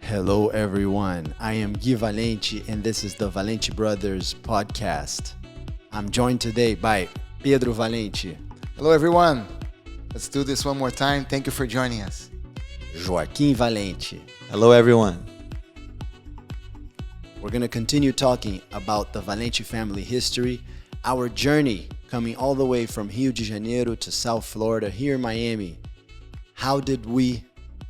Hello everyone, I am Gui Valente and this is the Valente Brothers Podcast. I'm joined today by Pedro Valente. Hello everyone, let's do this one more time. Thank you for joining us. Joaquim Valente. Hello everyone. We're going to continue talking about the Valente family history, our journey coming all the way from Rio de Janeiro to South Florida, here in Miami. How did we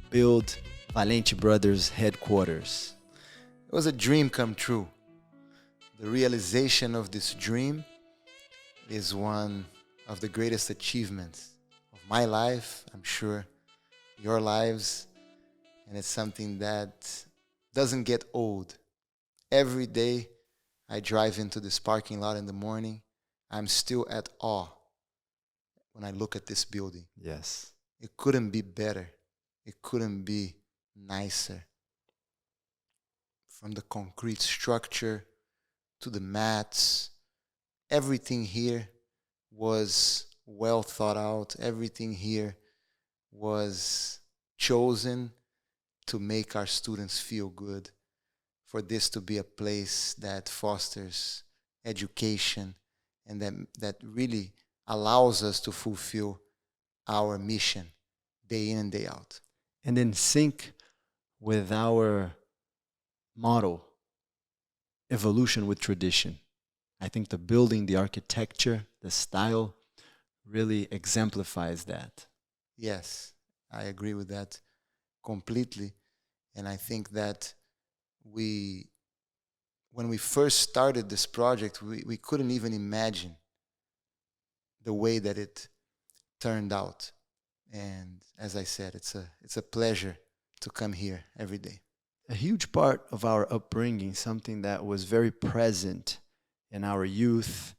build Valente Brothers headquarters? It was a dream come true. The realization of this dream is one of the greatest achievements of my life, I'm sure, your lives, and it's something that doesn't get old. Every day I drive into this parking lot in the morning, I'm still at awe when I look at this building. Yes. It couldn't be better. It couldn't be nicer. From the concrete structure to the mats, everything here was well thought out. Everything here was chosen to make our students feel good, for this to be a place that fosters education and that really allows us to fulfill our mission day in and day out. And in sync with our motto, evolution with tradition. I think the building, the architecture, the style really exemplifies that. Yes, I agree with that completely. And I think that when we first started this project, we couldn't even imagine the way that it turned out. And as I said, it's a pleasure to come here every day. A huge part of our upbringing, something that was very present in our youth,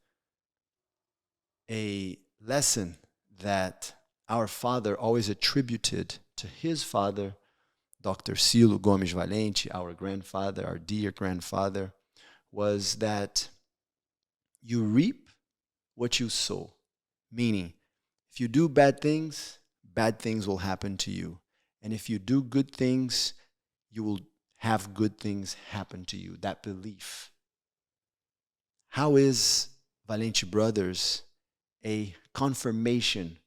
a lesson that our father always attributed to his father, Dr. Cilo Gomes Valente, our grandfather, our dear grandfather, was that you reap what you sow. Meaning, if you do bad things will happen to you. And if you do good things, you will have good things happen to you. That belief. How is Valente Brothers a confirmation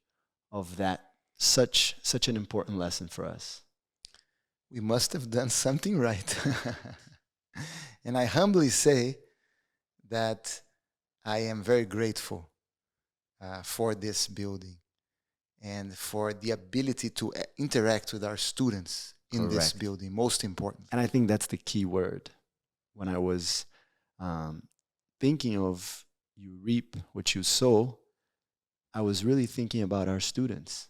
of that, such an important lesson for us? We must have done something right. And I humbly say that I am very grateful for this building and for the ability to interact with our students in this building, most important. And I think that's the key word. When I was thinking of you reap what you sow, I was really thinking about our students.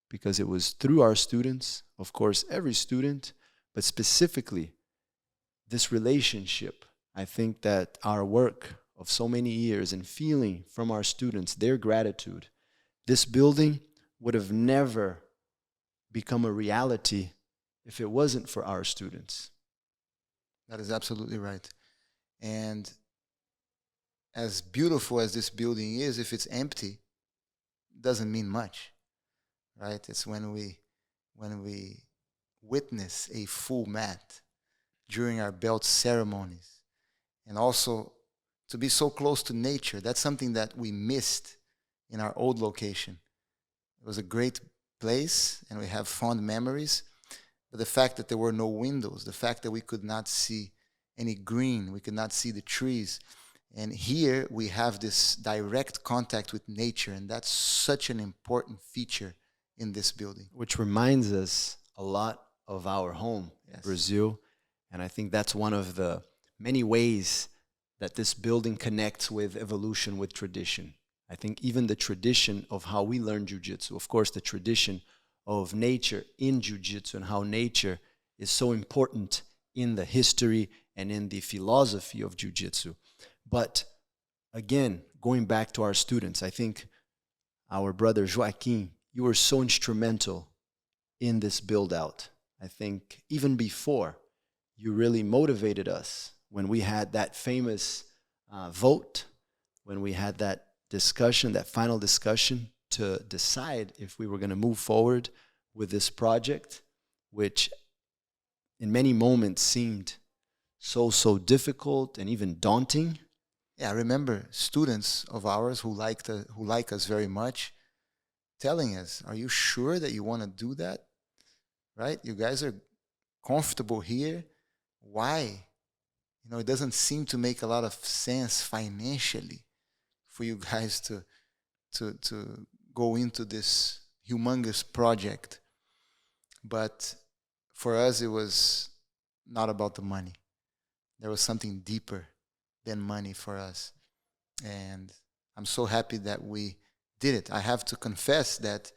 Because it was through our students, of course, every student, but specifically this relationship. I think that our work of so many years and feeling from our students, their gratitude, this building would have never become a reality if it wasn't for our students. That is absolutely right. And as beautiful as this building is, if it's empty, it doesn't mean much. Right? It's when we witness a full mat during our belt ceremonies, and also to be so close to nature. That's something that we missed in our old location. It was a great place, and we have fond memories. But the fact that there were no windows, the fact that we could not see any green, we could not see the trees. And here we have this direct contact with nature, and that's such an important feature in this building. Which reminds us a lot of our home, yes, Brazil. And I think that's one of the many ways that this building connects with evolution, with tradition. I think even the tradition of how we learn jiu-jitsu, of course, the tradition of nature in jiu-jitsu and how nature is so important in the history and in the philosophy of jiu-jitsu. But again, going back to our students, I think our brother Joaquim, you were so instrumental in this build-out. I think even before, you really motivated us when we had that famous vote, when we had that discussion, that final discussion to decide if we were going to move forward with this project, which in many moments seemed so difficult and even daunting. Yeah, I remember students of ours who like us very much telling us, "Are you sure that you want to do that? Right? You guys are comfortable here. Why? You know, it doesn't seem to make a lot of sense financially for you guys to go into this humongous project." But for us, it was not about the money. There was something deeper than money for us. And I'm so happy that we did it. I have to confess that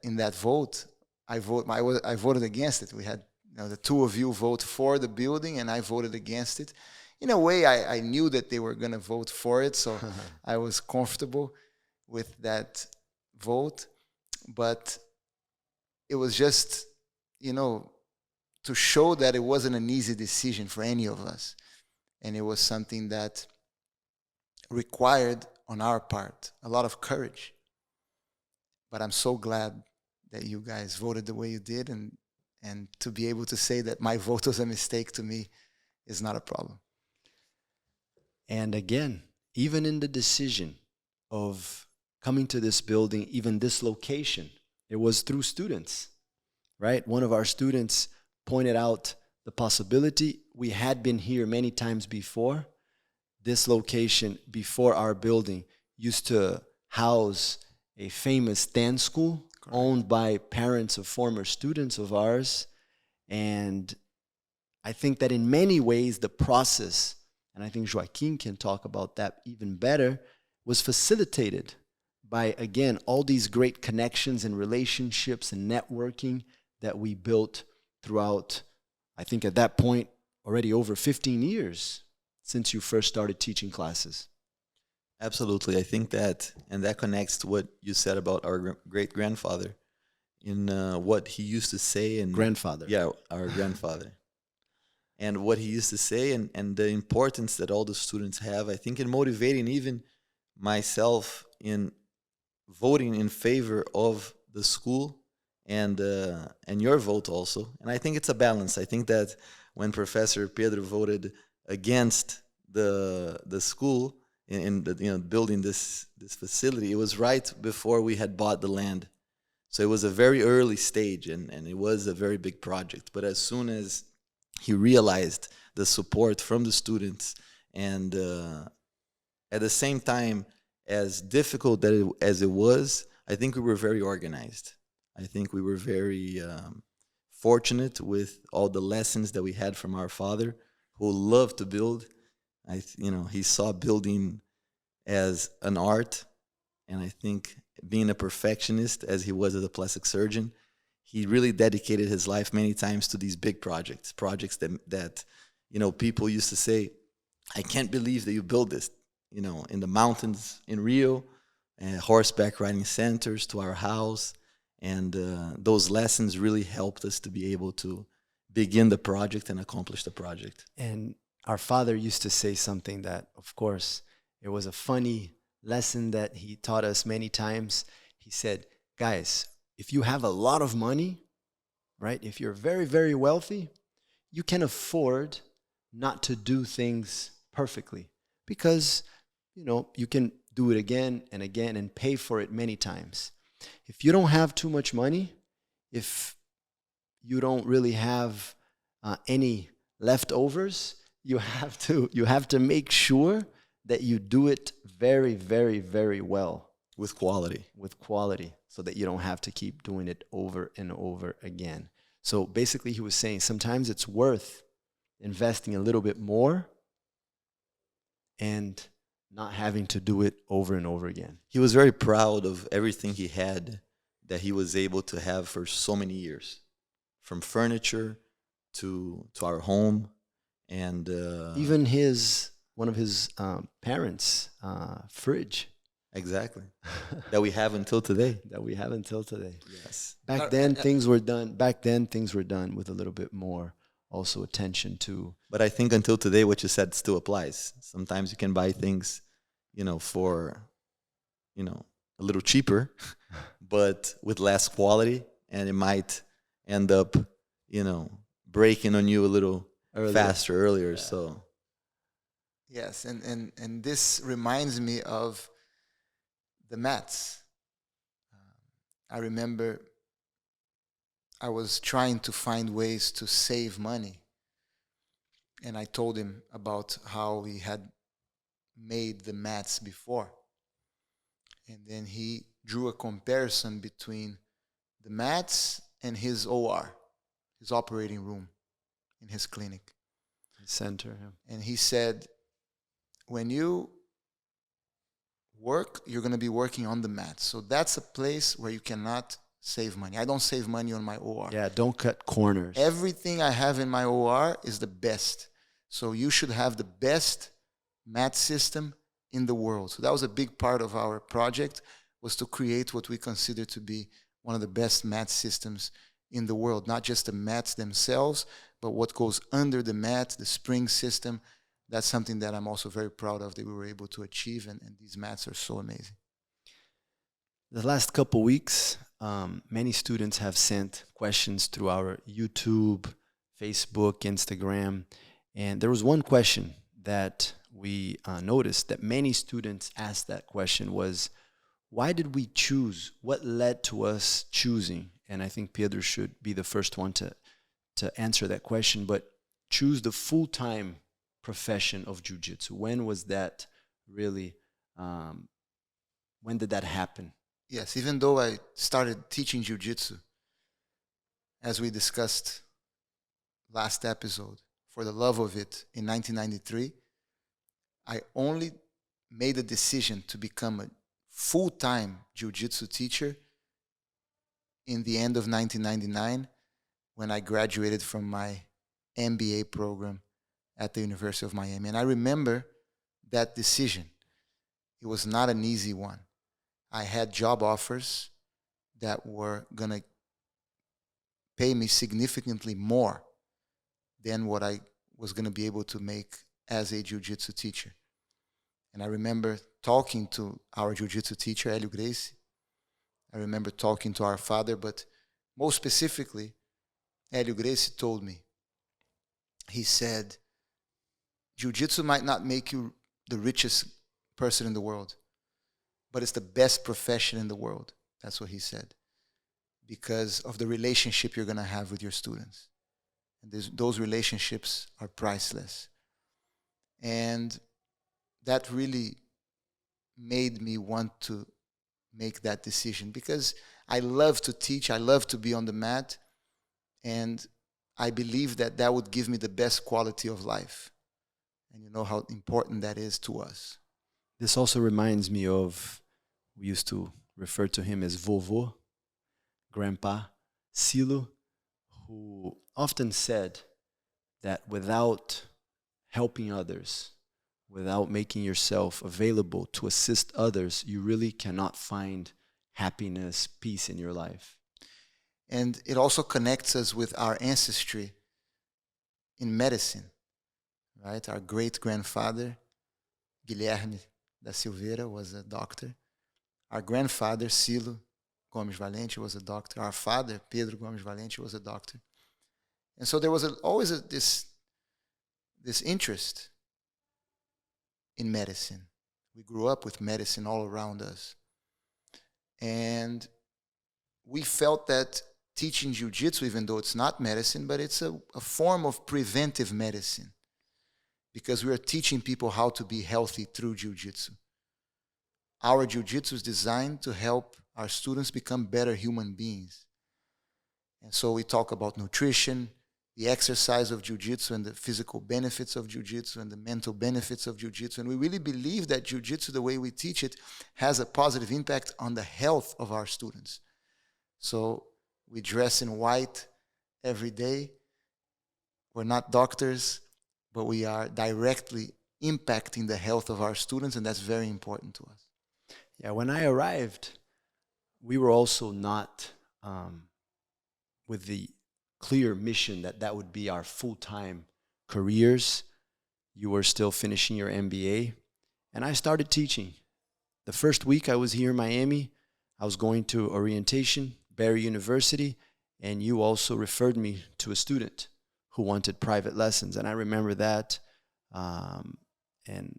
in that vote, I voted against it. We had, you know, the two of you vote for the building, and I voted against it. In a way, I knew that they were going to vote for it, so I was comfortable with that vote. But it was just, you know, to show that it wasn't an easy decision for any of us. And it was something that required, on our part, a lot of courage. But I'm so glad that you guys voted the way you did, and to be able to say that my vote was a mistake, to me, is not a problem. And again, even in the decision of coming to this building, even this location, it was through students, right? One of our students pointed out the possibility. We had been here many times before. This location before our building used to house a famous dance school. Correct. Owned by parents of former students of ours. And I think that in many ways the process, and I think Joaquim can talk about that even better, was facilitated by, again, all these great connections and relationships and networking that we built throughout, I think at that point, already over 15 years since you first started teaching classes. Absolutely. I think that, and that connects to what you said about our great-grandfather in what he used to say. And grandfather. Yeah, our grandfather. And what he used to say, and the importance that all the students have, I think, in motivating even myself in voting in favor of the school and your vote also. And I think it's a balance. I think that when Professor Pedro voted against the school in the, building this facility, it was right before we had bought the land. So it was a very early stage, and it was a very big project. But as soon as he realized the support from the students, and at the same time, as difficult as it was, I think we were very organized. I think we were very fortunate with all the lessons that we had from our father, who loved to build. He saw building as an art, and I think being a perfectionist, as he was as a plastic surgeon, he really dedicated his life many times to these big projects that people used to say, "I can't believe that you built this," in the mountains in Rio, horseback riding centers to our house, and those lessons really helped us to be able to begin the project and accomplish the project. And our father used to say something that, of course, it was a funny lesson that he taught us many times. He said, "Guys, if you have a lot of money, right, if you're very, very wealthy, you can afford not to do things perfectly, because, you can do it again and again and pay for it many times. If you don't have too much money, if you don't really have any leftovers, you have to make sure that you do it very, very, very well. With quality. So that you don't have to keep doing it over and over again." So basically he was saying sometimes it's worth investing a little bit more and not having to do it over and over again. He was very proud of everything he had that he was able to have for so many years, from furniture to our home, and even one of his parents' fridge. Exactly. That we have until today. Yes. Back then things were done with a little bit more also attention to. But I think until today what you said still applies. Sometimes you can buy things, for a little cheaper, but with less quality, and it might end up, breaking on you a little Earlier. faster earlier. So Yes, and this reminds me of the mats. I remember I was trying to find ways to save money. And I told him about how we had made the mats before. And then he drew a comparison between the mats and his OR, his operating room in his clinic. Center. Yeah. And he said, when you work, you're going to be working on the mat. So that's a place where you cannot save money. I don't save money on my OR. Yeah, don't cut corners. Everything I have in my OR is the best. So you should have the best mat system in the world. So that was a big part of our project, was to create what we consider to be one of the best mat systems in the world. Not just the mats themselves, but what goes under the mat, the spring system. That's something that I'm also very proud of that we were able to achieve, and these mats are so amazing. The last couple weeks, many students have sent questions through our YouTube, Facebook, Instagram. And there was one question that we noticed that many students asked that question was, why did we choose? What led to us choosing? And I think Pedro should be the first one to answer that question, but choose the full-time profession of jiu-jitsu. When was that really, when did that happen? Yes, even though I started teaching jiu-jitsu, as we discussed last episode, for the love of it in 1993, I only made a decision to become a full-time jiu-jitsu teacher in the end of 1999 when I graduated from my MBA program at the University of Miami. And I remember that decision. It was not an easy one. I had job offers that were going to pay me significantly more than what I was going to be able to make as a jiu-jitsu teacher. And I remember talking to our jiu-jitsu teacher, Hélio Gracie. I remember talking to our father, but most specifically, Hélio Gracie told me, he said, jiu-jitsu might not make you the richest person in the world, but it's the best profession in the world. That's what he said. Because of the relationship you're going to have with your students. And those relationships are priceless. And that really made me want to make that decision, because I love to teach, I love to be on the mat, and I believe that that would give me the best quality of life. And you know how important that is to us. This also reminds me of, we used to refer to him as Vovô, Grandpa Silo, who often said that without helping others, without making yourself available to assist others, you really cannot find happiness, peace in your life. And it also connects us with our ancestry in medicine, right? Our great-grandfather, Guilherme da Silveira, was a doctor. Our grandfather, Silo Gomes Valente, was a doctor. Our father, Pedro Gomes Valente, was a doctor. And so there was always this interest in medicine. We grew up with medicine all around us. And we felt that teaching jiu-jitsu, even though it's not medicine, but it's a form of preventive medicine, because we are teaching people how to be healthy through jiu-jitsu. Our jiu-jitsu is designed to help our students become better human beings. And so we talk about nutrition, the exercise of jiu-jitsu and the physical benefits of jiu-jitsu and the mental benefits of jiu-jitsu. And we really believe that jiu-jitsu, the way we teach it, has a positive impact on the health of our students. So we dress in white every day. We're not doctors, but we are directly impacting the health of our students, and that's very important to us. Yeah, when I arrived, we were also not with the clear mission that that would be our full-time careers. You were still finishing your MBA, and I started teaching. The first week I was here in Miami, I was going to orientation, Barry University, and you also referred me to a student who wanted private lessons. And I remember that. And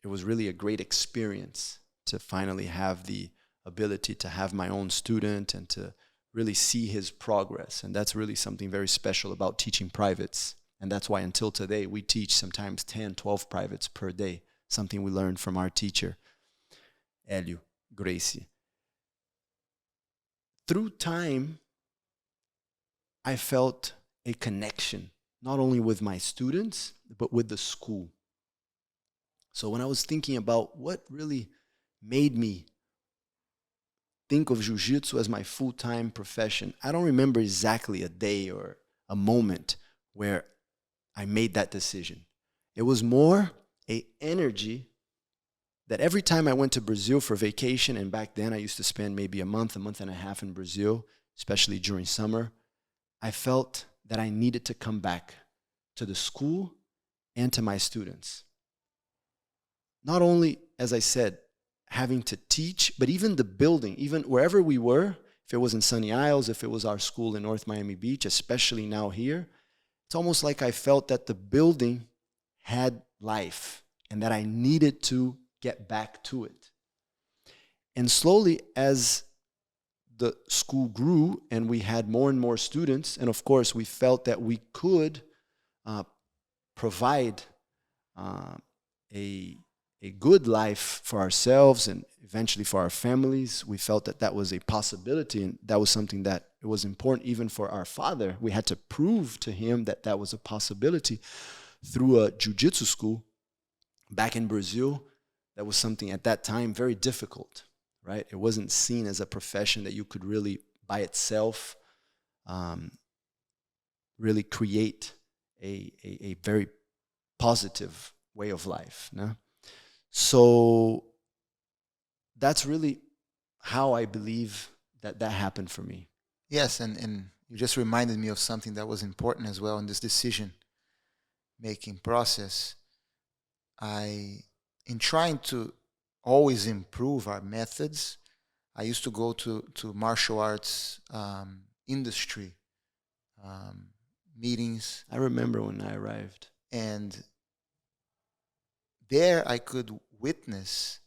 it was really a great experience to finally have the ability to have my own student and to really see his progress. And that's really something very special about teaching privates. And that's why until today, we teach sometimes 10, 12 privates per day, something we learned from our teacher, Hélio Gracie. Through time, I felt a connection, not only with my students, but with the school. So when I was thinking about what really made me think of jiu-jitsu as my full-time profession, I don't remember exactly a day or a moment where I made that decision. It was more an energy that every time I went to Brazil for vacation, and back then I used to spend maybe a month and a half in Brazil, especially during summer, I felt that I needed to come back to the school and to my students. Not only, as I said, having to teach, but even the building, even wherever we were, if it was in Sunny Isles, if it was our school in North Miami Beach, especially now here, it's almost like I felt that the building had life and that I needed to get back to it. And slowly, as the school grew and we had more and more students, and of course we felt that we could provide a good life for ourselves and eventually for our families. We felt that that was a possibility, and that was something that it was important even for our father. We had to prove to him that that was a possibility through a jiu-jitsu school back in Brazil. That was something at that time very difficult, right? It wasn't seen as a profession that you could really by itself really create a very positive way of life. No? So that's really how I believe that happened for me. Yes, and you just reminded me of something that was important as well in this decision-making process. In trying to always improve our methods, I used to go to martial arts industry meetings. I remember when I arrived. And there I could witness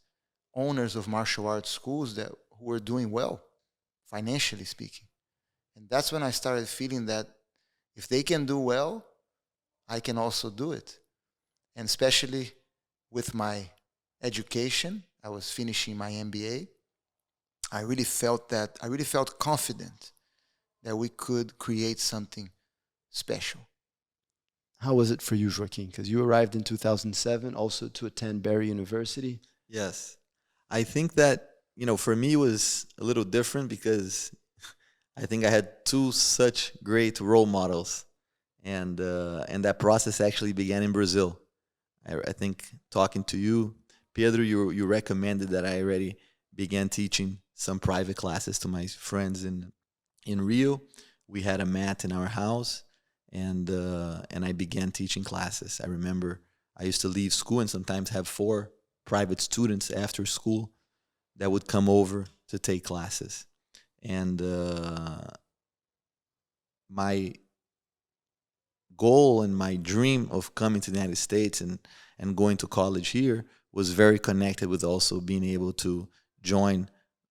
owners of martial arts schools who were doing well, financially speaking. And that's when I started feeling that if they can do well, I can also do it. And especially with my education, I was finishing my MBA. I really felt confident that we could create something special. How was it for you, Joaquim? Because you arrived in 2007 also to attend Barry University. Yes. I think that, for me it was a little different because I think I had two such great role models. And that process actually began in Brazil. I think talking to you, Pedro, you recommended that I already began teaching some private classes to my friends in Rio. We had a mat in our house. And I began teaching classes. I remember I used to leave school and sometimes have 4 private students after school that would come over to take classes. And my goal and my dream of coming to the United States and going to college here was very connected with also being able to join,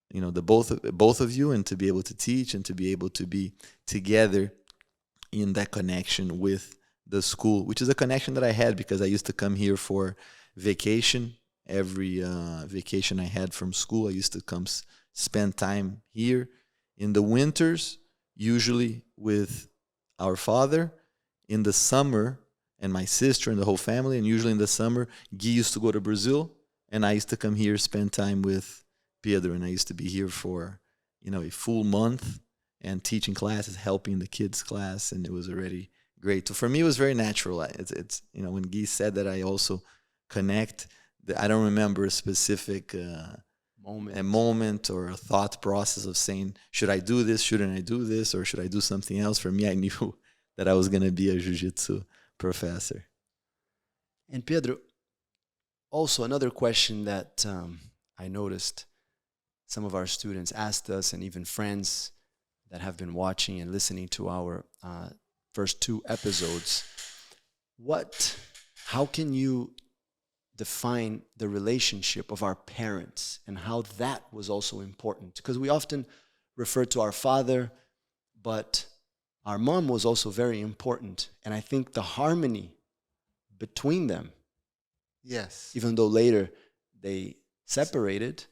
the both of you, and to be able to teach and to be able to be together in that connection with the school, which is a connection that I had because I used to come here for vacation. Every vacation I had from school, I used to come spend time here. In the winters, usually with our father. In the summer, and my sister and the whole family, and usually in the summer, Gui used to go to Brazil, and I used to come here, spend time with Pedro, and I used to be here for, a full month and teaching classes, helping the kids' class, and it was already great. So for me, it was very natural. It's when Gui said that, I also connect. I don't remember a specific moment or a thought process of saying, should I do this, shouldn't I do this, or should I do something else? For me, I knew that I was going to be a jiu-jitsu professor. And Pedro, also another question that I noticed some of our students asked us, and even friends that have been watching and listening to our first 2 episodes, how can you define the relationship of our parents and how that was also important? Because we often refer to our father, but our mom was also very important. And I think the harmony between them, Yes. even though later they separated,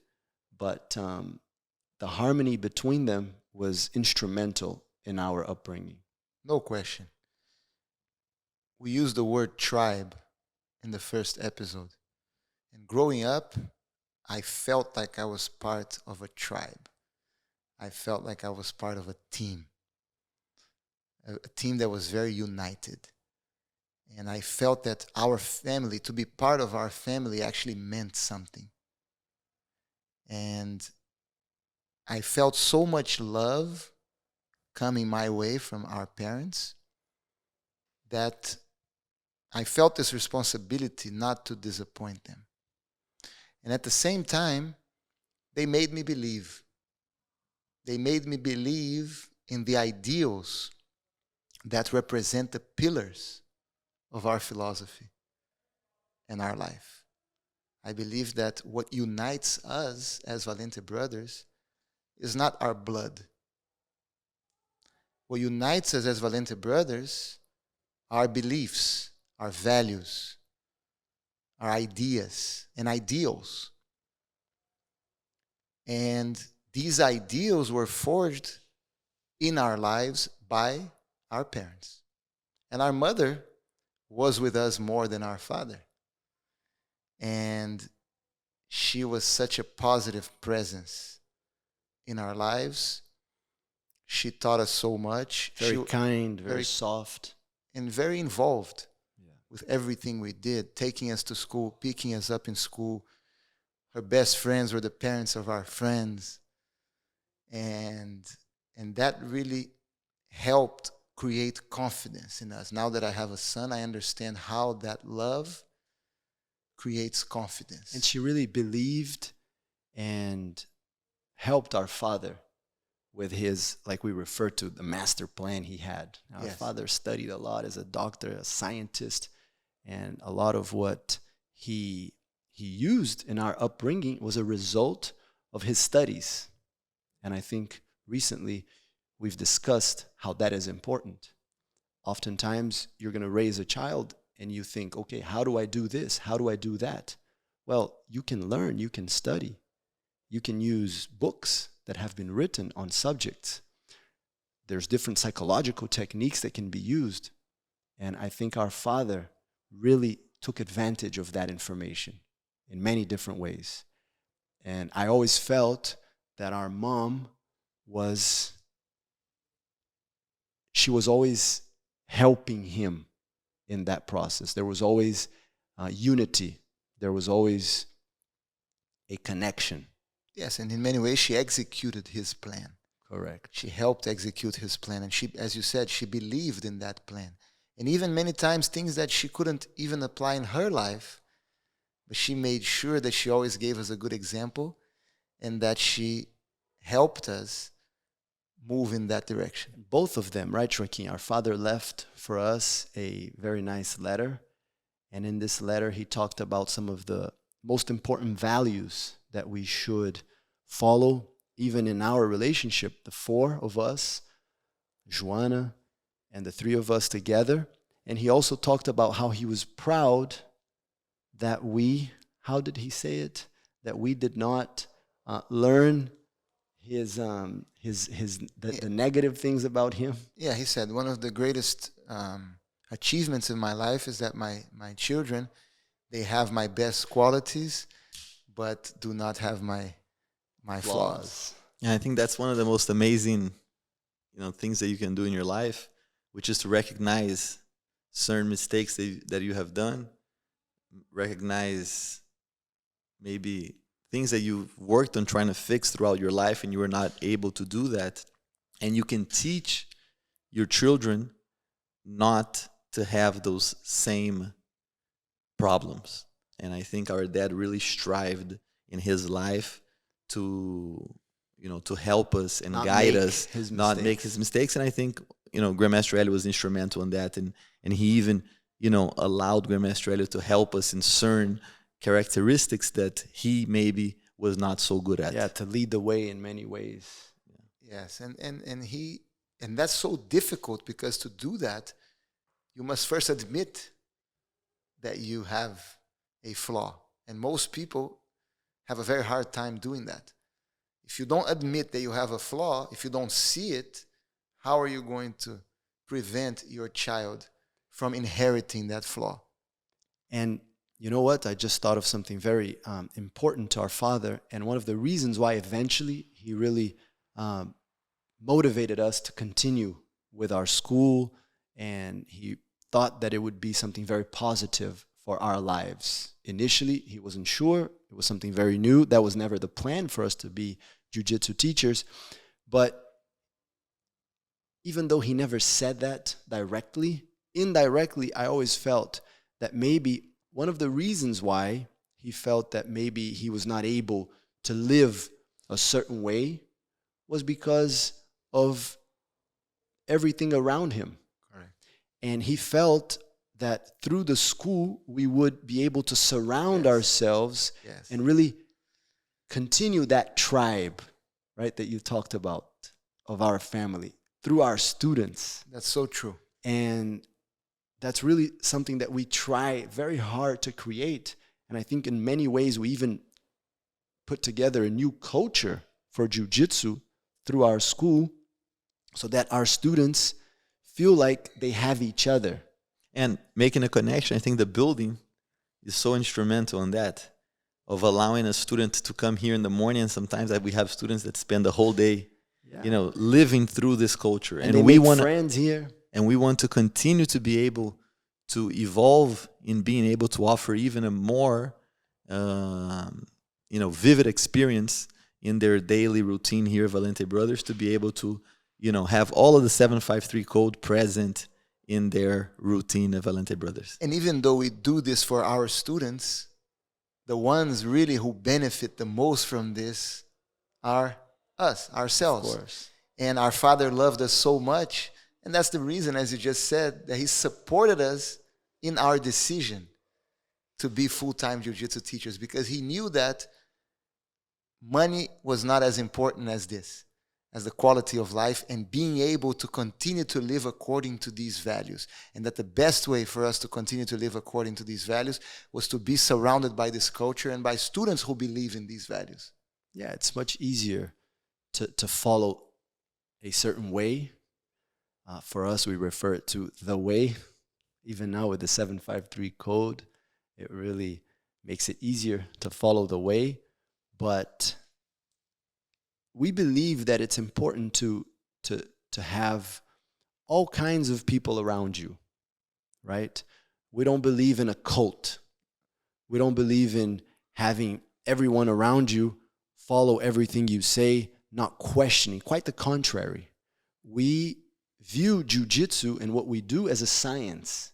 but the harmony between them was instrumental in our upbringing. No question. We used the word tribe in the first episode. And growing up, I felt like I was part of a tribe. I felt like I was part of a team that was very united. And I felt that our family, to be part of our family, actually meant something. And I felt so much love coming my way from our parents that I felt this responsibility not to disappoint them. And at the same time, they made me believe. They made me believe in the ideals that represent the pillars of our philosophy and our life. I believe that what unites us as Valente Brothers is not our blood. What unites us as Valente Brothers are our beliefs, our values, our ideas and ideals. And these ideals were forged in our lives by our parents. And our mother was with us more than our father. And she was such a positive presence in our lives. She taught us so much. Very kind, very soft. And very involved with everything we did, taking us to school, picking us up in school. Her best friends were the parents of our friends. And that really helped create confidence in us. Now that I have a son, I understand how that love creates confidence. And she really believed and helped our father with his, like we refer to, the master plan he had. Our father studied a lot as a doctor, a scientist, and a lot of what he used in our upbringing was a result of his studies. And I think recently we've discussed how that is important. Oftentimes you're going to raise a child and you think, okay, how do I do this? How do I do that? Well, you can learn, you can study. You can use books that have been written on subjects. There's different psychological techniques that can be used. And I think our father really took advantage of that information in many different ways. And I always felt that our mom she was always helping him in that process. There was always unity. There was always a connection. Yes, and in many ways she executed his plan. Correct. She helped execute his plan. And she, as you said, she believed in that plan. And even many times things that she couldn't even apply in her life, but she made sure that she always gave us a good example and that she helped us move in that direction. Both of them, right, Joaquim? Our father left for us a very nice letter. And in this letter, he talked about some of the most important values that we should follow, even in our relationship, the 4 of us, Joanna, and the 3 of us together. And he also talked about how he was proud that we, how did he say it? That we did not learn the negative things about him. Yeah, he said one of the greatest achievements in my life is that my children, they have my best qualities, but do not have my flaws. Yeah, I think that's one of the most amazing, things that you can do in your life, which is to recognize certain mistakes that you have done, recognize maybe things that you've worked on trying to fix throughout your life and you were not able to do that. And you can teach your children not to have those same problems. And I think our dad really strived in his life to help us and guide us, not make his mistakes. And I think, Grandmaster Helio was instrumental in that, and he even allowed Grandmaster Helio to help us in certain characteristics that he maybe was not so good at. Yeah, to lead the way in many ways. Yes, and that's so difficult, because to do that, you must first admit that you have a flaw. And most people have a very hard time doing that. If you don't admit that you have a flaw, if you don't see it, how are you going to prevent your child from inheriting that flaw? And you know what? I just thought of something very important to our father. And one of the reasons why eventually he really motivated us to continue with our school, and he thought that it would be something very positive for our lives. Initially, he wasn't sure. It was something very new. That was never the plan for us to be jiu-jitsu teachers. But even though he never said that directly, indirectly, I always felt that maybe one of the reasons why he felt that maybe he was not able to live a certain way was because of everything around him. Correct. And he felt that through the school, we would be able to surround ourselves and really continue that tribe, right, that you talked about, of our family, through our students. That's so true. And that's really something that we try very hard to create. And I think in many ways, we even put together a new culture for jiu-jitsu through our school, so that our students feel like they have each other. And making a connection, I think the building is so instrumental in that, of allowing a student to come here in the morning. And sometimes we have students that spend the whole day, living through this culture. And we want friends here. And we want to continue to be able to evolve in being able to offer even a more, vivid experience in their daily routine here at Valente Brothers, to be able to, have all of the 753 code present in their routine at Valente Brothers. And even though we do this for our students, the ones really who benefit the most from this are us, ourselves. Of course. And our Father loved us so much, and that's the reason, as you just said, that He supported us in our decision to be full-time jiu-jitsu teachers, because He knew that money was not as important as this, as the quality of life and being able to continue to live according to these values. And that the best way for us to continue to live according to these values was to be surrounded by this culture and by students who believe in these values. Yeah, it's much easier to follow a certain way. For us, we refer it to the way. Even now with the 753 code, it really makes it easier to follow the way. But we believe that it's important to have all kinds of people around you, right? We don't believe in a cult. We don't believe in having everyone around you follow everything you say, not questioning. Quite the contrary. We view jiu-jitsu and what we do as a science.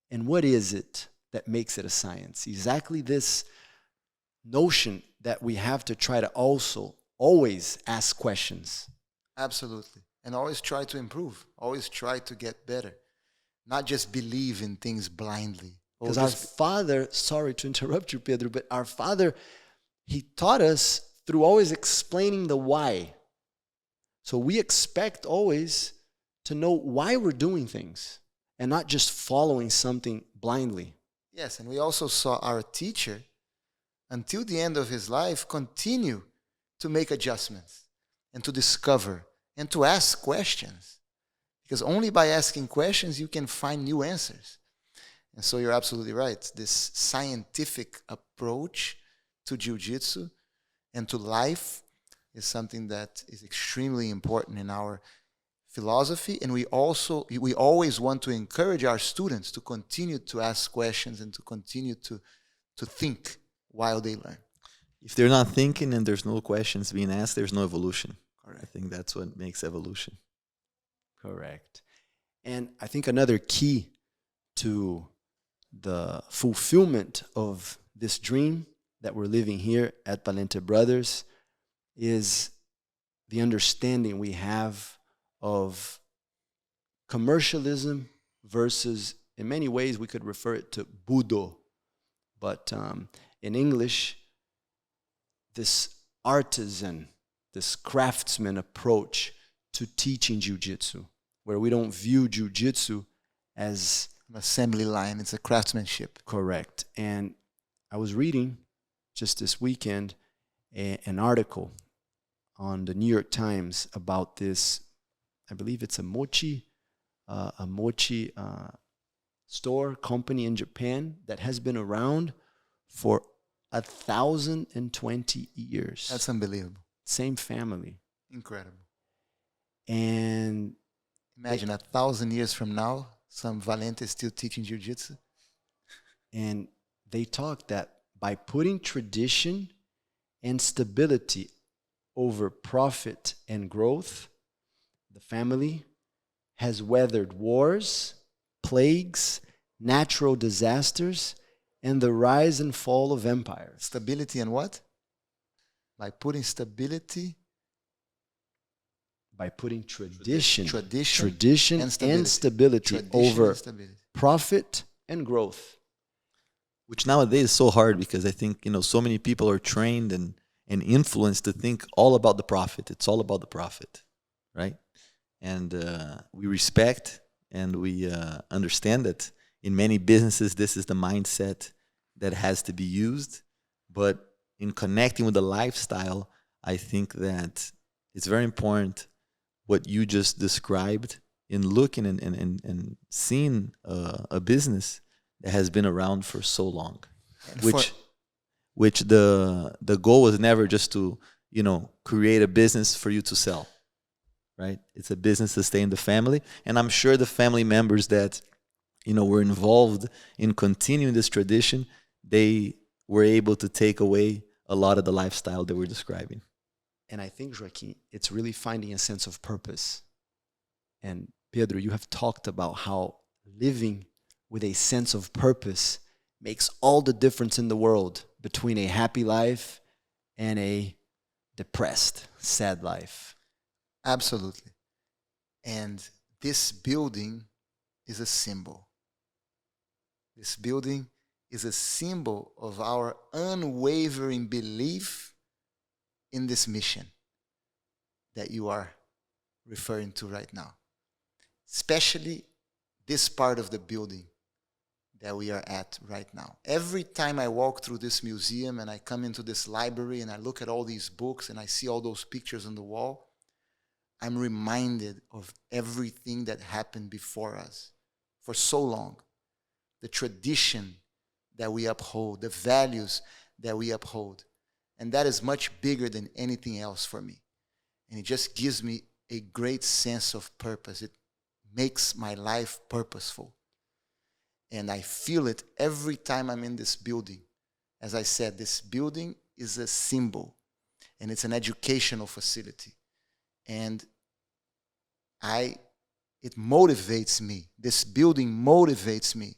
And what is it that makes it a science? Exactly this notion that we have to try to also always ask questions. Absolutely. And always try to improve. Always try to get better. Not just believe in things blindly. Because our Father, sorry to interrupt you, Pedro, but our Father, He taught us through always explaining the why. So we expect always to know why we're doing things and not just following something blindly. Yes, and we also saw our teacher, until the end of his life, continue to make adjustments and to discover and to ask questions. Because only by asking questions you can find new answers. And so you're absolutely right. This scientific approach to jiu-jitsu and to life is something that is extremely important in our philosophy. And we always want to encourage our students to continue to ask questions and to continue to think while they learn. If they're not thinking and there's no questions being asked, there's no evolution. Correct. I think that's what makes evolution. Correct. And I think another key to the fulfillment of this dream that we're living here at Valente Brothers is the understanding we have of commercialism versus, in many ways, we could refer it to budo. But in English, this artisan, this craftsman approach to teaching jiu-jitsu, where we don't view jiu-jitsu as An assembly line, it's a craftsmanship. correct. And I was reading just this weekend an article on the New York Times about this. I believe it's a mochi store company in Japan that has been around for 1,020 years. That's unbelievable. Same family. Incredible. And Imagine 1,000 years from now, some Valente is still teaching jiu-jitsu. And they talk that by putting tradition and stability over profit and growth, the family has weathered wars, plagues, natural disasters, and the rise and fall of empires. Stability and what? By putting stability, By putting tradition tradition and stability Tradition over and stability. profit and growth. Which nowadays is so hard because I think, so many people are trained and influenced to think all about the profit. It's all about the profit, right? And we respect and we understand that in many businesses, this is the mindset that has to be used. But in connecting with the lifestyle, I think that it's very important what you just described in looking and seeing a business that has been around for so long, which the goal was never just to create a business for you to sell, right? It's a business to stay in the family, and I'm sure the family members that were involved in continuing this tradition, they were able to take away a lot of the lifestyle that we're describing. And I think, Joaquim, it's really finding a sense of purpose. And Pedro, you have talked about how living with a sense of purpose makes all the difference in the world between a happy life and a depressed, sad life. Absolutely. And this building is a symbol. This building is a symbol of our unwavering belief in this mission that you are referring to right now. Especially this part of the building that we are at right now. Every time I walk through this museum and I come into this library and I look at all these books and I see all those pictures on the wall, I'm reminded of everything that happened before us for so long. The tradition that we uphold, the values that we uphold. And that is much bigger than anything else for me. And it just gives me a great sense of purpose. It makes my life purposeful. And I feel it every time I'm in this building. As I said, this building is a symbol. And it's an educational facility. And it motivates me. This building motivates me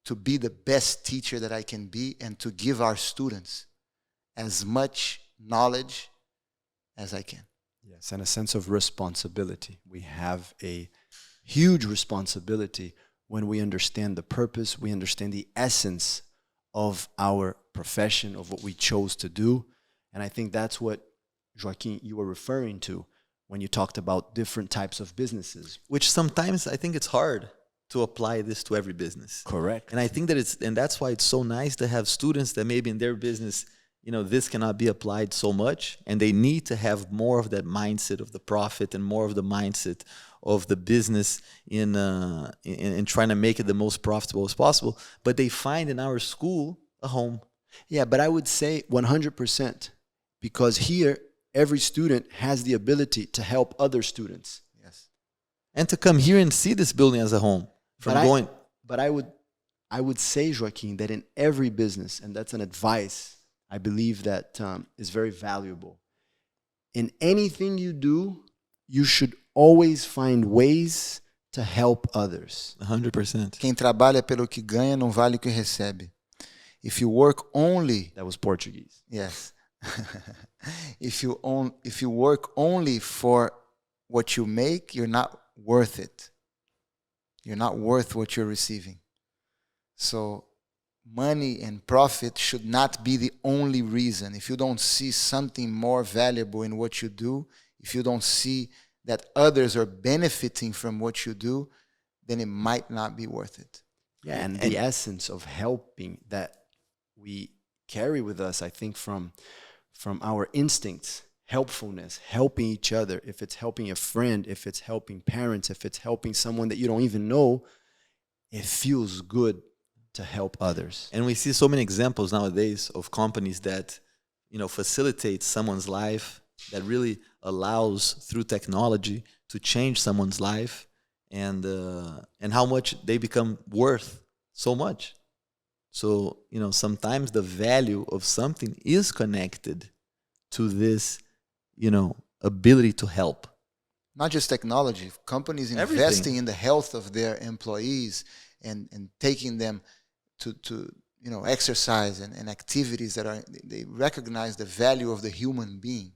to be the best teacher that I can be and to give our students as much knowledge as I can. Yes, and a sense of responsibility. We have a huge responsibility when we understand the purpose, we understand the essence of our profession, of what we chose to do. And I think that's what, Joaquim, you were referring to when you talked about different types of businesses. Which sometimes I think it's hard to apply this to every business. Correct. And I think that and that's why it's so nice to have students that maybe in their business, this cannot be applied so much, and they need to have more of that mindset of the profit and more of the mindset of the business in trying to make it the most profitable as possible. But they find in our school a home. Yeah, but I would say 100%, because here every student has the ability to help other students. Yes. And to come here and see this building as a home. But I would say, Joaquim, that in every business, and that's an advice I believe that is very valuable. In anything you do, you should always find ways to help others. 100%. Quem trabalha pelo que ganha não vale o que recebe. If you work only... That was Portuguese. Yes. If you work only for what you make, you're not worth it. you're not worth what you're receiving. So money and profit should not be the only reason. If you don't see something more valuable in what you do, if you don't see that others are benefiting from what you do, then it might not be worth it. Yeah, and the essence of helping that we carry with us, I think, from our instincts, helpfulness, helping each other. If it's helping a friend, if it's helping parents, if it's helping someone that you don't even know, it feels good to help others. And we see so many examples nowadays of companies that, facilitate someone's life, that really allows through technology to change someone's life, and how much they become worth so much. So, sometimes the value of something is connected to this, ability to help. Not just technology, companies Everything. investing in the health of their employees and taking them to exercise and activities that they recognize the value of the human being.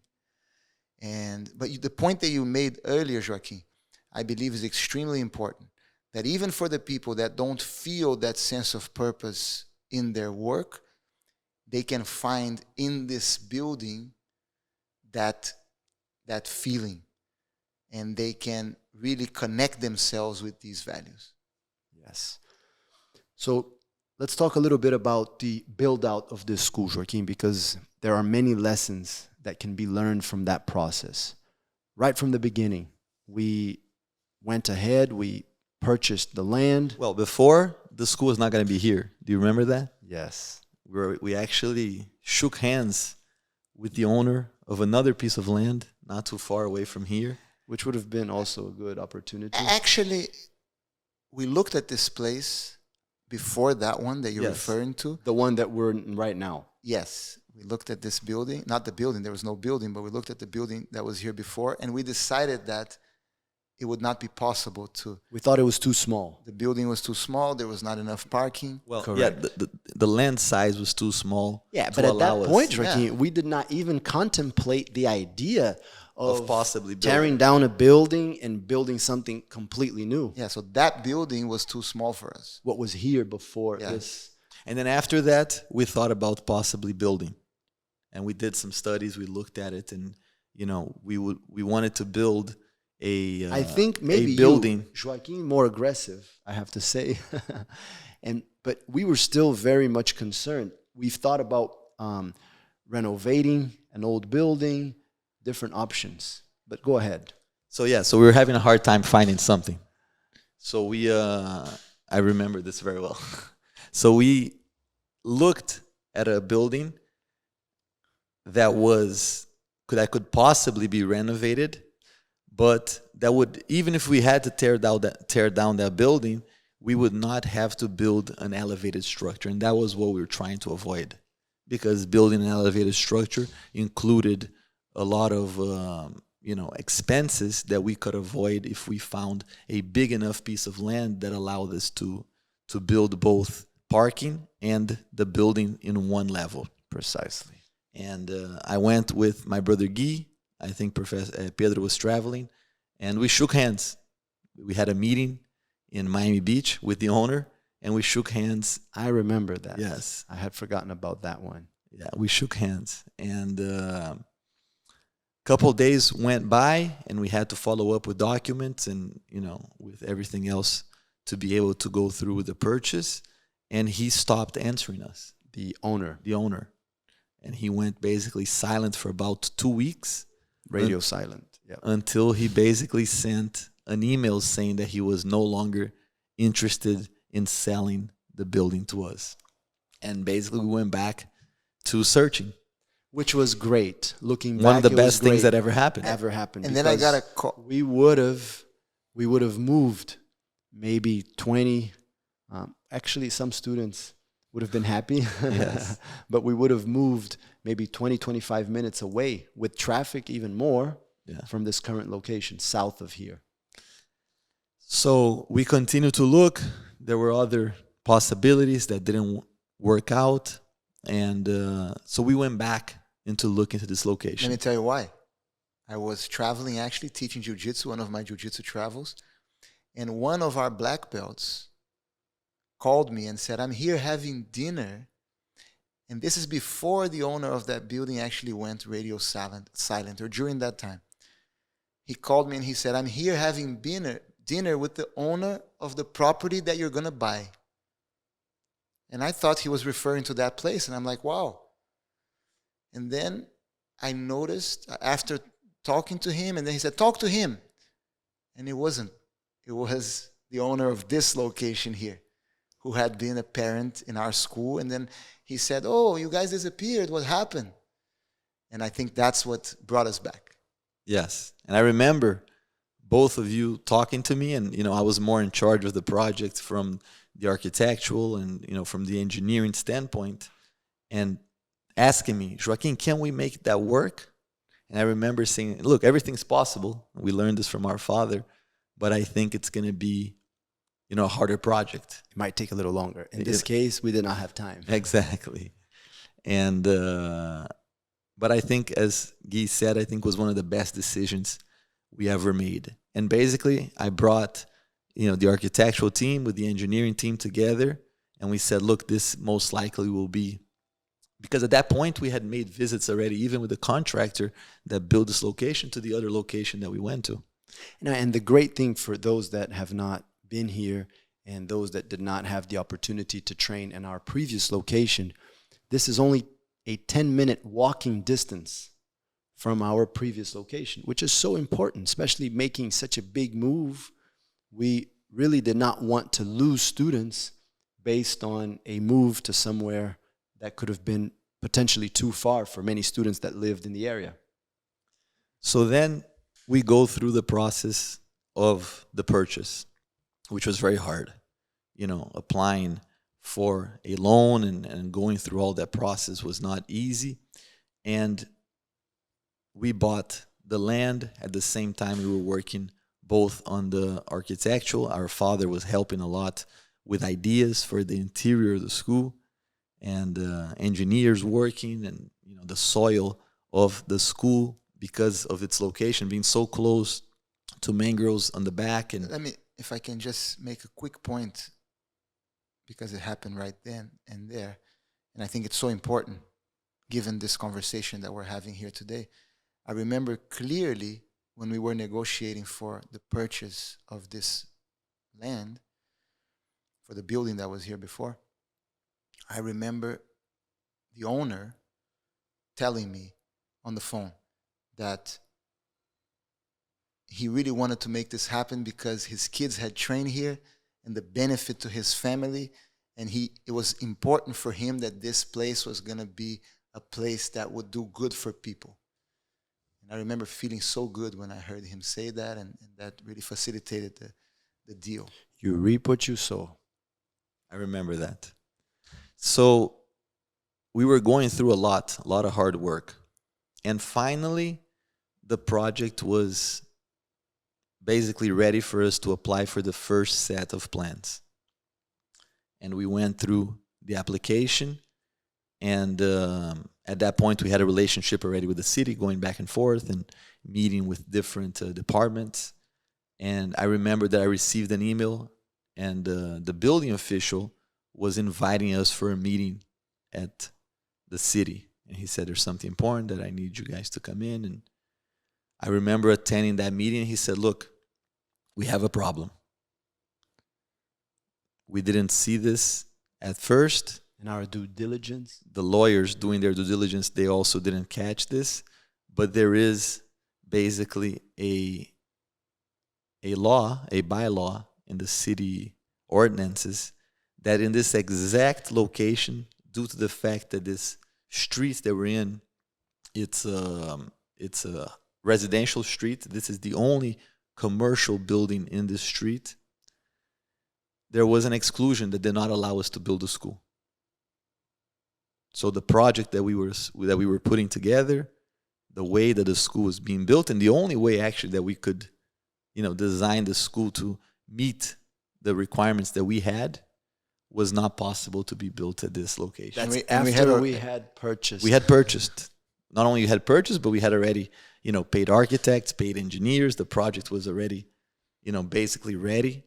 But the point that you made earlier, Joaquim, I believe is extremely important. That even for the people that don't feel that sense of purpose in their work, they can find in this building that feeling, and they can really connect themselves with these values. Yes. So let's talk a little bit about the build out of this school, Joaquim, because there are many lessons that can be learned from that process. Right from the beginning, we went ahead, we purchased the land. Well, before, the school was not going to be here. Do you remember that? Yes. We actually shook hands with the owner of another piece of land not too far away from here. Which would have been also a good opportunity. Actually, we looked at this place before that one that you're referring to. The one that we're in right now. Yes. We looked at this building, not the building, there was no building, but we looked at the building that was here before, and we decided that it would not be possible to. We thought it was too small. The building was too small, there was not enough parking. Well, correct. Yeah, the land size was too small. Yeah, but at that point, Joaquim, we did not even contemplate the idea of possibly tearing down a building and building something completely new. Yeah, so that building was too small for us. What was here before this. And then after that, we thought about possibly building. And we did some studies, we looked at it, and we wanted to build I think maybe a building. Joaquim, more aggressive, I have to say. But we were still very much concerned. We've thought about renovating an old building, different options. But go ahead. So we were having a hard time finding something. So I remember this very well. So we looked at a building that could possibly be renovated, but that would, even if we had to tear down that building, we would not have to build an elevated structure, and that was what we were trying to avoid, because building an elevated structure included a lot of expenses that we could avoid if we found a big enough piece of land that allowed us to build both parking and the building in one level. Precisely. And I went with my brother Gui. I think Professor Pedro was traveling, and we shook hands. We had a meeting in Miami Beach with the owner, and we shook hands. I remember that. Yes. I had forgotten about that one. Yeah, we shook hands. And a couple of days went by, and we had to follow up with documents and, with everything else to be able to go through with the purchase. And he stopped answering us. The owner. And he went basically silent for about 2 weeks. Radio silent. Yep. Until he basically sent an email saying that he was no longer interested in selling the building to us. And basically we went back to searching. Which was great. Looking back, one of the best things that ever happened. And then I got a call. We would have moved maybe 20. Actually, some students would have been happy. Yes. But we would have moved maybe 20, 25 minutes away with traffic even more from this current location south of here. So we continued to look. There were other possibilities that didn't work out. And so we went back into looking into this location. Let me tell you why. I was traveling, actually, teaching jiu-jitsu, one of my jiu-jitsu travels. And one of our black belts called me and said, I'm here having dinner. And this is before the owner of that building actually went radio silent, or during that time. He called me and he said, I'm here having dinner with the owner of the property that you're going to buy. And I thought he was referring to that place. And I'm like, wow. And then I noticed after talking to him, and then he said, talk to him. And it wasn't. It was the owner of this location here, who had been a parent in our school. And then he said, oh, you guys disappeared. What happened? And I think that's what brought us back. Yes. And I remember both of you talking to me, and, I was more in charge of the project from the architectural and, from the engineering standpoint, and asking me, Joaquim, can we make that work? And I remember saying, look, everything's possible. We learned this from our father, but I think it's going to be, a harder project. It might take a little longer. In this case, we did not have time. Exactly. And, but I think, as Gui said, I think was one of the best decisions we ever made. And basically, I brought, the architectural team with the engineering team together, and we said, look, this most likely will be, because at that point we had made visits already, even with the contractor that built this location, to the other location that we went to. And the great thing for those that have not been here and those that did not have the opportunity to train in our previous location, this is only a 10-minute walking distance from our previous location, which is so important, especially making such a big move. We really did not want to lose students based on a move to somewhere that could have been potentially too far for many students that lived in the area. So then we go through the process of the purchase, which was very hard. Applying for a loan and going through all that process was not easy. And we bought the land at the same time we were working both on the architectural. Our father was helping a lot with ideas for the interior of the school, and engineers working, and the soil of the school, because of its location being so close to mangroves on the back. And if I can just make a quick point, because it happened right then and there, and I think it's so important given this conversation that we're having here today. I remember clearly when we were negotiating for the purchase of this land, for the building that was here before, I remember the owner telling me on the phone that he really wanted to make this happen because his kids had trained here and the benefit to his family, and it was important for him that this place was going to be a place that would do good for people. And I remember feeling so good when I heard him say that, and that really facilitated the deal. You reap what you sow. I remember that. So we were going through a lot of hard work. And finally, the project was basically ready for us to apply for the first set of plans. And we went through the application, and at that point we had a relationship already with the city, going back and forth and meeting with different departments. And I remember that I received an email, and the building official was inviting us for a meeting at the city. And he said, there's something important that I need you guys to come in. And I remember attending that meeting. He said, look, we have a problem. We didn't see this at first. In our due diligence. The lawyers doing their due diligence, they also didn't catch this. But there is basically a law, a bylaw in the city ordinances that in this exact location, due to the fact that this street that we're in, it's a residential street. This is the only commercial building in this street. There was an exclusion that did not allow us to build a school. So the project that we were putting together, the way that the school was being built, and the only way actually that we could, design the school to meet the requirements that we had, was not possible to be built at this location. That's after we had purchased. We had purchased. Not only had purchased, but we had already, paid architects, paid engineers. The project was already, basically ready.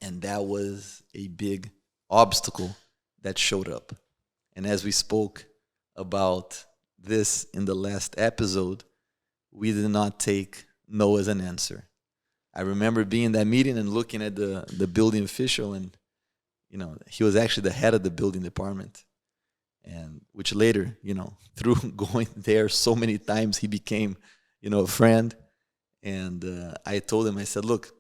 And that was a big obstacle that showed up. And as we spoke about this in the last episode, we did not take no as an answer. I remember being in that meeting and looking at the building official, and he was actually the head of the building department, and which later, through going there so many times, he became, a friend. And I told him, I said, look,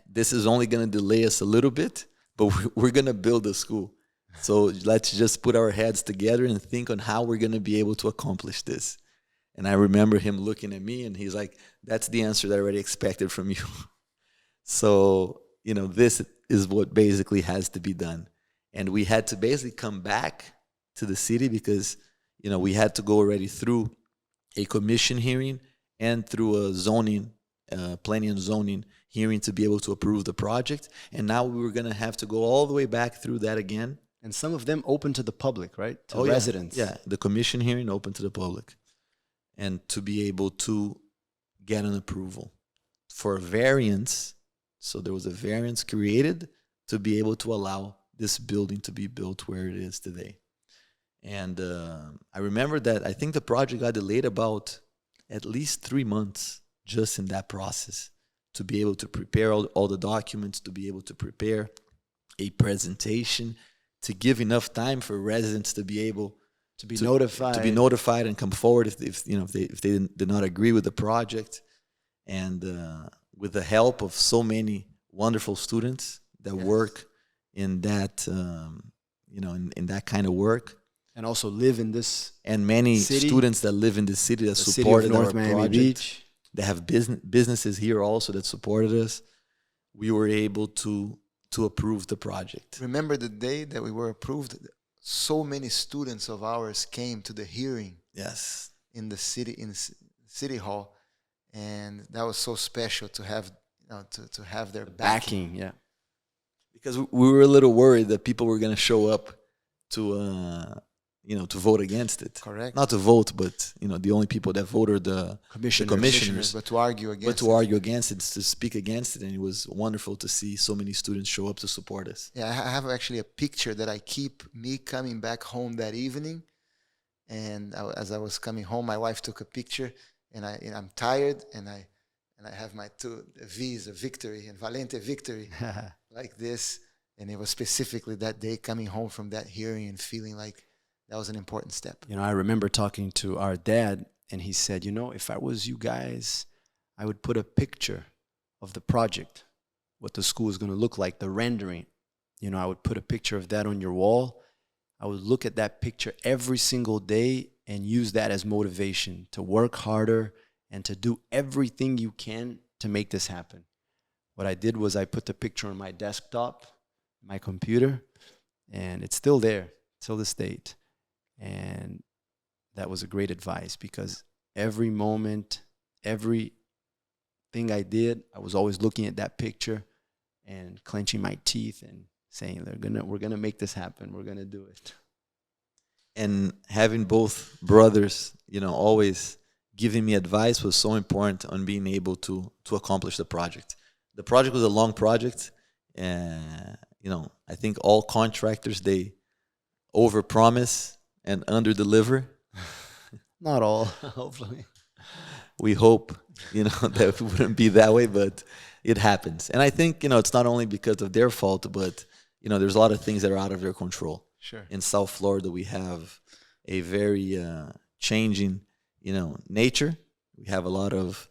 this is only going to delay us a little bit, but we're going to build a school. So let's just put our heads together and think on how we're going to be able to accomplish this. And I remember him looking at me, and he's like, that's the answer that I already expected from you. So, this is what basically has to be done. And we had to basically come back to the city because, we had to go already through a commission hearing and through a zoning, planning and zoning hearing to be able to approve the project. And now we were going to have to go all the way back through that again. And some of them open to the public, right? To residents. Yeah, the commission hearing open to the public. And to be able to get an approval for a variance. So there was a variance created to be able to allow this building to be built where it is today. And I remember that I think the project got delayed about at least 3 months just in that process to be able to prepare all the documents, to be able to prepare a presentation, to give enough time for residents to be able to be notified and come forward if they did not agree with the project. And with the help of so many wonderful students that work in that in that kind of work, and also live in this and many city, students that live in the city that supported our Miami project. Beach. They have businesses here also that supported us. We were able to approve the project. Remember the day that we were approved? So many students of ours came to the hearing. Yes. In the city hall, and that was so special to have to have their backing. Yeah. Because we were a little worried that people were going to show up to to vote against it. Correct. Not to vote, but the only people that voted are the commissioners. But to argue against. But to argue against it, to speak against it, and it was wonderful to see so many students show up to support us. Yeah, I have actually a picture that I keep me coming back home that evening, and as I was coming home, my wife took a picture, and I'm tired, and I have my 2 V's of victory and Valente victory like this, and it was specifically that day coming home from that hearing and feeling like that was an important step. I remember talking to our dad, and he said, if I was you guys, I would put a picture of the project, what the school is going to look like, the rendering. I would put a picture of that on your wall. I would look at that picture every single day and use that as motivation to work harder and to do everything you can to make this happen. What I did was I put the picture on my desktop, my computer, and it's still there till this date. And that was a great advice because every moment, everything I did, I was always looking at that picture and clenching my teeth and saying, we're gonna make this happen. We're gonna do it. And having both brothers, always giving me advice was so important on being able to accomplish the project. The project was a long project. I think all contractors, they overpromise and underdeliver. Not all, hopefully. We hope, that it wouldn't be that way, but it happens. And I think, it's not only because of their fault, but, there's a lot of things that are out of their control. Sure. In South Florida, we have a very changing, nature. We have a lot of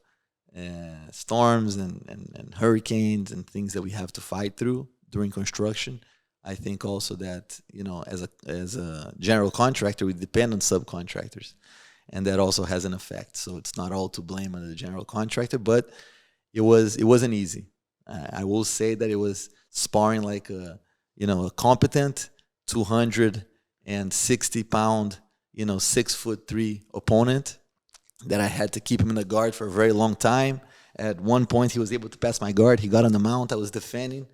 storms and hurricanes and things that we have to fight through during construction. I think also that, as a general contractor, we depend on subcontractors, and that also has an effect. So it's not all to blame on the general contractor, but it wasn't easy. I will say that it was sparring like a competent 260-pound, 6'3" opponent that I had to keep him in the guard for a very long time. At one point, he was able to pass my guard. He got on the mount. I was defending,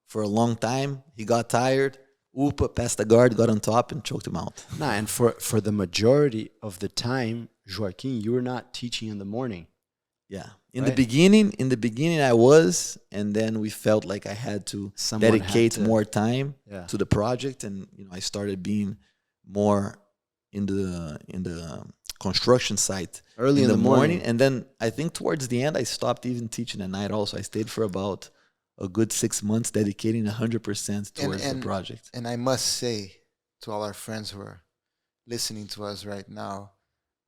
for a long time. He got tired. Upa passed the guard, got on top, and choked him out. And for the majority of the time, Joaquim, you were not teaching in the morning. Yeah. In Right? the beginning I was, and then we felt like I had to Someone had dedicate to- more time Yeah. to the project, and I started being more in the construction site Early in the morning. morning. And then I think towards the end I stopped even teaching at night also. I stayed for about a good 6 months dedicating 100% towards the project. And I must say to all our friends who are listening to us right now,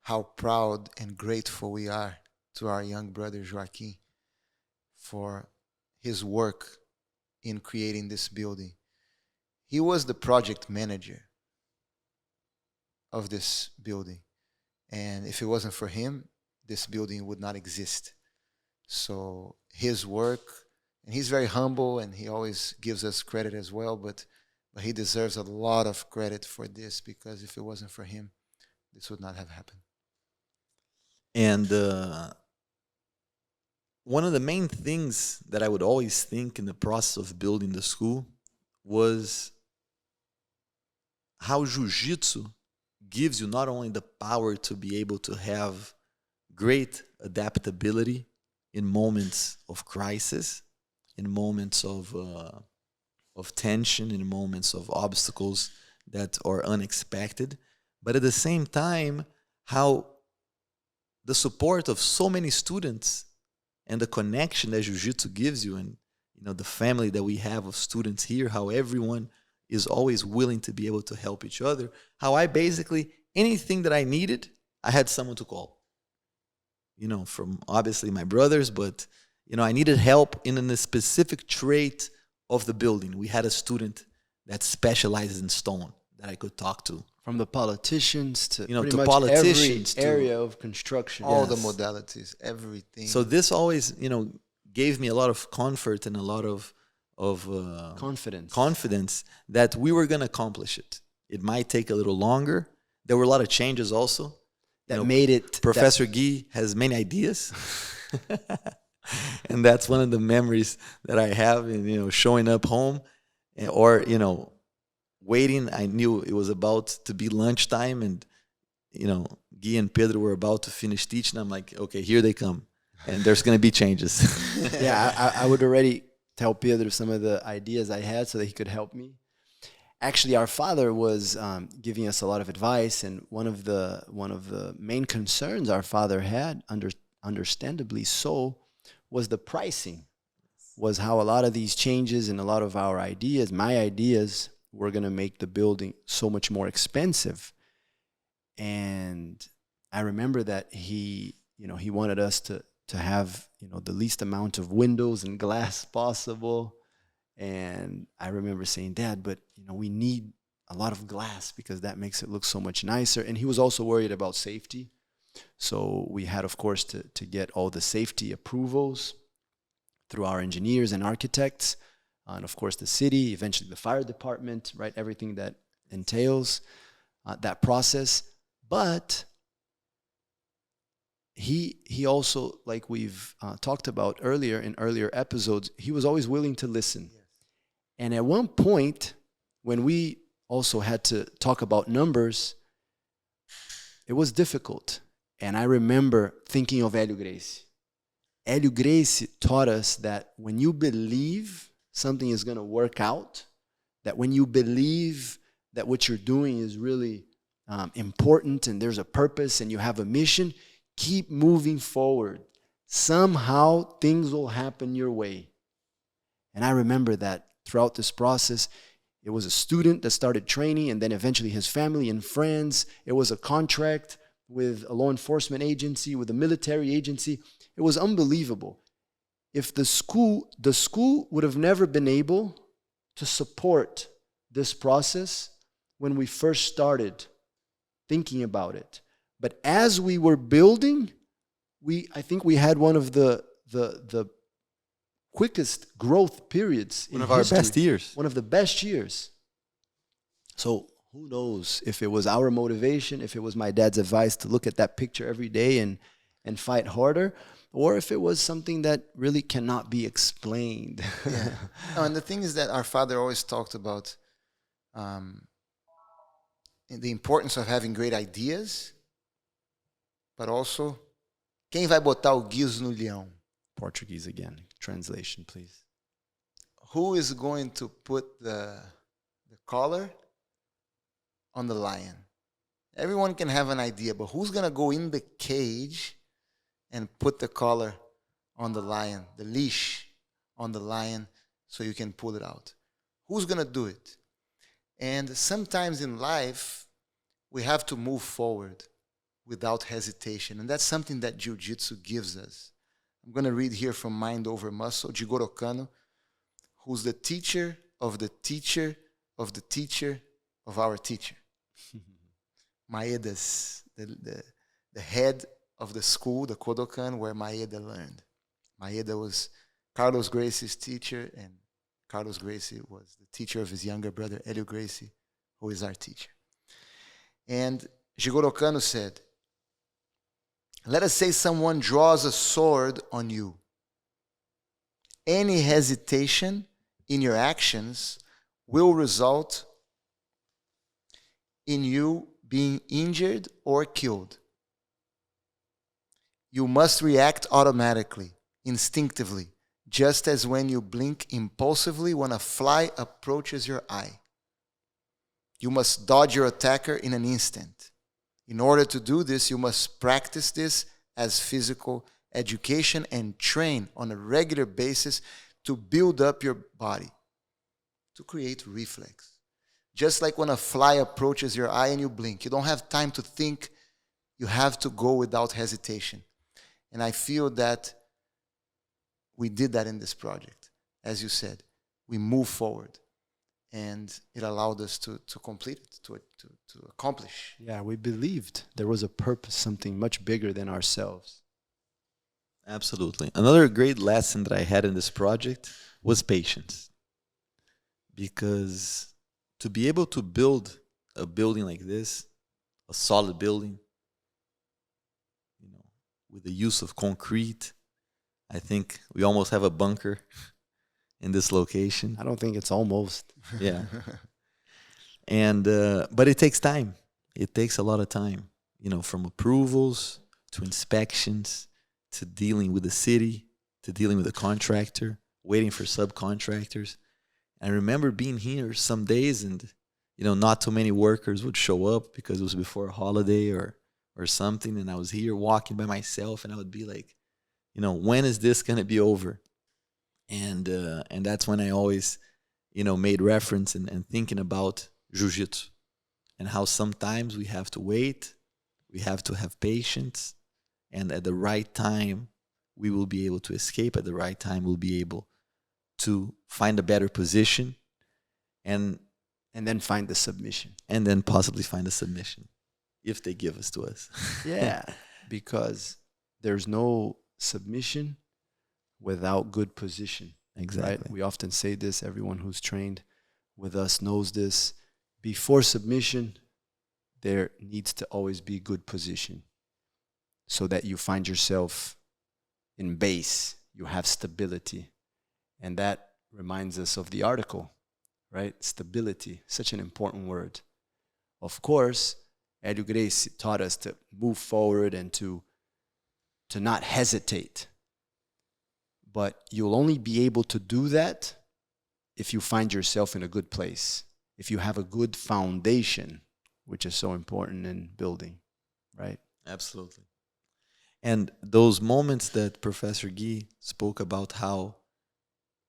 how proud and grateful we are to our young brother Joaquim for his work in creating this building. He was the project manager of this building. And if it wasn't for him, this building would not exist. So his work, and he's very humble and he always gives us credit as well, but he deserves a lot of credit for this, because if it wasn't for him, this would not have happened. And one of the main things that I would always think in the process of building the school was how jiu-jitsu gives you not only the power to be able to have great adaptability in moments of crisis, in moments of tension, in moments of obstacles that are unexpected, but at the same time, how the support of so many students and the connection that jiu-jitsu gives you, and the family that we have of students here, how everyone is always willing to be able to help each other, how I basically, anything that I needed, I had someone to call. From obviously my brothers, but I needed help in a specific trait of the building. We had a student that specializes in stone that I could talk to. From the politicians to to pretty much politicians every to- area of construction. All the Yes. modalities, everything. So this always, gave me a lot of comfort and a lot of Confidence. that we were going to accomplish it. It might take a little longer. There were a lot of changes also. That made it. Professor Gui has many ideas. And that's one of the memories that I have in, showing up home or, waiting. I knew it was about to be lunchtime and, Gui and Pedro were about to finish teaching. I'm like, okay, here they come. And there's going to be changes. Yeah, I would already tell Pedro some of the ideas I had so that he could help me. Actually, our father was giving us a lot of advice, and one of the main concerns our father had, understandably so, was the pricing. Was how a lot of these changes and a lot of our ideas, my ideas, were going to make the building so much more expensive. And I remember that he wanted us to have the least amount of windows and glass possible. And I remember saying, Dad, but we need a lot of glass because that makes it look so much nicer. And he was also worried about safety. So we had, of course, to get all the safety approvals through our engineers and architects. And of course, the city, eventually the fire department, right? Everything that entails that process. But he also, like we've talked about earlier in earlier episodes, he was always willing to listen. Yes. And at one point, when we also had to talk about numbers, it was difficult. And I remember thinking of Hélio Gracie. Hélio Gracie taught us that when you believe something is going to work out, that when you believe that what you're doing is really important and there's a purpose and you have a mission, keep moving forward. Somehow things will happen your way. And I remember that throughout this process, it was a student that started training, and then eventually his family and friends. It was a contract with a law enforcement agency, with a military agency. It was unbelievable. If the school would have never been able to support this process when we first started thinking about it. But as we were building, I think we had one of the quickest growth periods in One of our history. best years. One of the best years. So who knows if it was our motivation, if it was my dad's advice to look at that picture every day and fight harder, or if it was something that really cannot be explained. Yeah. No, and the thing is that our father always talked about the importance of having great ideas, but also Quem vai botar o guiso no leão? Portuguese again. Translation, please. Who is going to put the collar on the lion? Everyone can have an idea, but who's going to go in the cage and put the collar on the lion, the leash on the lion, so you can pull it out? Who's going to do it? And sometimes in life, we have to move forward without hesitation. And that's something that Jiu-jitsu gives us. I'm going to read here from Mind Over Muscle, Jigoro Kano, who's the teacher of the teacher of the teacher of our teacher. Maeda's, the head of the school, the Kodokan, where Maeda learned. Maeda was Carlos Gracie's teacher, and Carlos Gracie was the teacher of his younger brother, Hélio Gracie, who is our teacher. And Jigoro Kano said, let us say someone draws a sword on you. Any hesitation in your actions will result in you being injured or killed. You must react automatically, instinctively, just as when you blink impulsively when a fly approaches your eye. You must dodge your attacker in an instant. In order to do this, you must practice this as physical education and train on a regular basis to build up your body, to create reflex. Just like when a fly approaches your eye and you blink, you don't have time to think, you have to go without hesitation. And I feel that we did that in this project. As you said, we moved forward. And it allowed us to complete it, to accomplish. Yeah, we believed there was a purpose, something much bigger than ourselves. Absolutely. Another great lesson that I had in this project was patience. Because to be able to build a building like this, a solid building, with the use of concrete, I think we almost have a bunker in this location. I don't think it's almost. Yeah. And but it takes time. It takes a lot of time, from approvals to inspections to dealing with the city to dealing with the contractor, waiting for subcontractors. I remember being here some days and not too many workers would show up because it was before a holiday or something, and I was here walking by myself and I would be like, when is this going to be over? And that's when I always, made reference and thinking about Jiu-jitsu and how sometimes we have to wait, we have to have patience, and at the right time, we will be able to escape. At the right time, we'll be able to find a better position and then find the submission. And then possibly find a submission if they give us to us. Yeah, because there's no submission without good position. Exactly. Right? We often say this. Everyone who's trained with us knows this. Before submission, there needs to always be good position so that you find yourself in base. You have stability. And that reminds us of the article, right? Stability, such an important word. Of course, Hélio Gracie taught us to move forward and to not hesitate. But you'll only be able to do that if you find yourself in a good place, if you have a good foundation, which is so important in building, right? Absolutely. And those moments that Professor Gui spoke about, how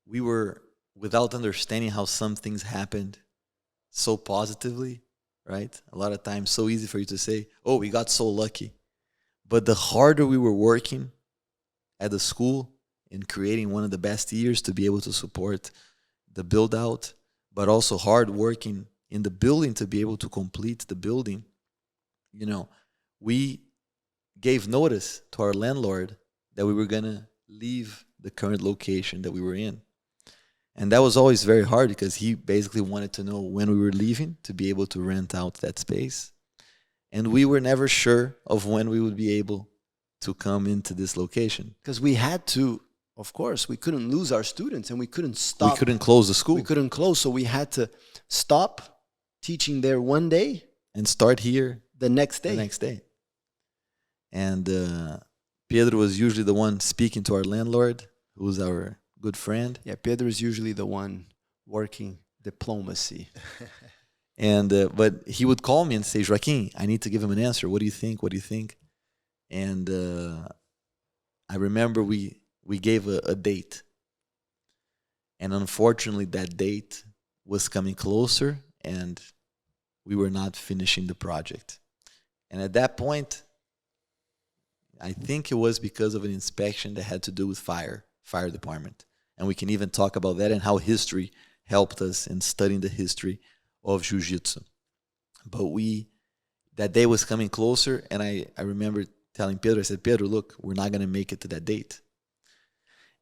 we were, without understanding how some things happened so positively, right? A lot of times so easy for you to say, oh, we got so lucky. But the harder we were working at the school in creating one of the best years to be able to support the build out, but also hard working in the building to be able to complete the building, we gave notice to our landlord that we were going to leave the current location that we were in. And that was always very hard because he basically wanted to know when we were leaving to be able to rent out that space. And we were never sure of when we would be able to come into this location. Because we had to, of course, we couldn't lose our students and we couldn't stop. We couldn't close the school. We couldn't close, so we had to stop teaching there one day. And start here the next day. And Pedro was usually the one speaking to our landlord, who was our good friend. Yeah, Pedro is usually the one working diplomacy. And but he would call me and say, Joaquim, I need to give him an answer. What do you think? What do you think? And I remember we gave a date. And unfortunately, that date was coming closer, and we were not finishing the project. And at that point, I think it was because of an inspection that had to do with fire department. And we can even talk about that and how history helped us in studying the history of jiu-jitsu. But that day was coming closer, and I remember telling Pedro, I said, Pedro, look, we're not going to make it to that date.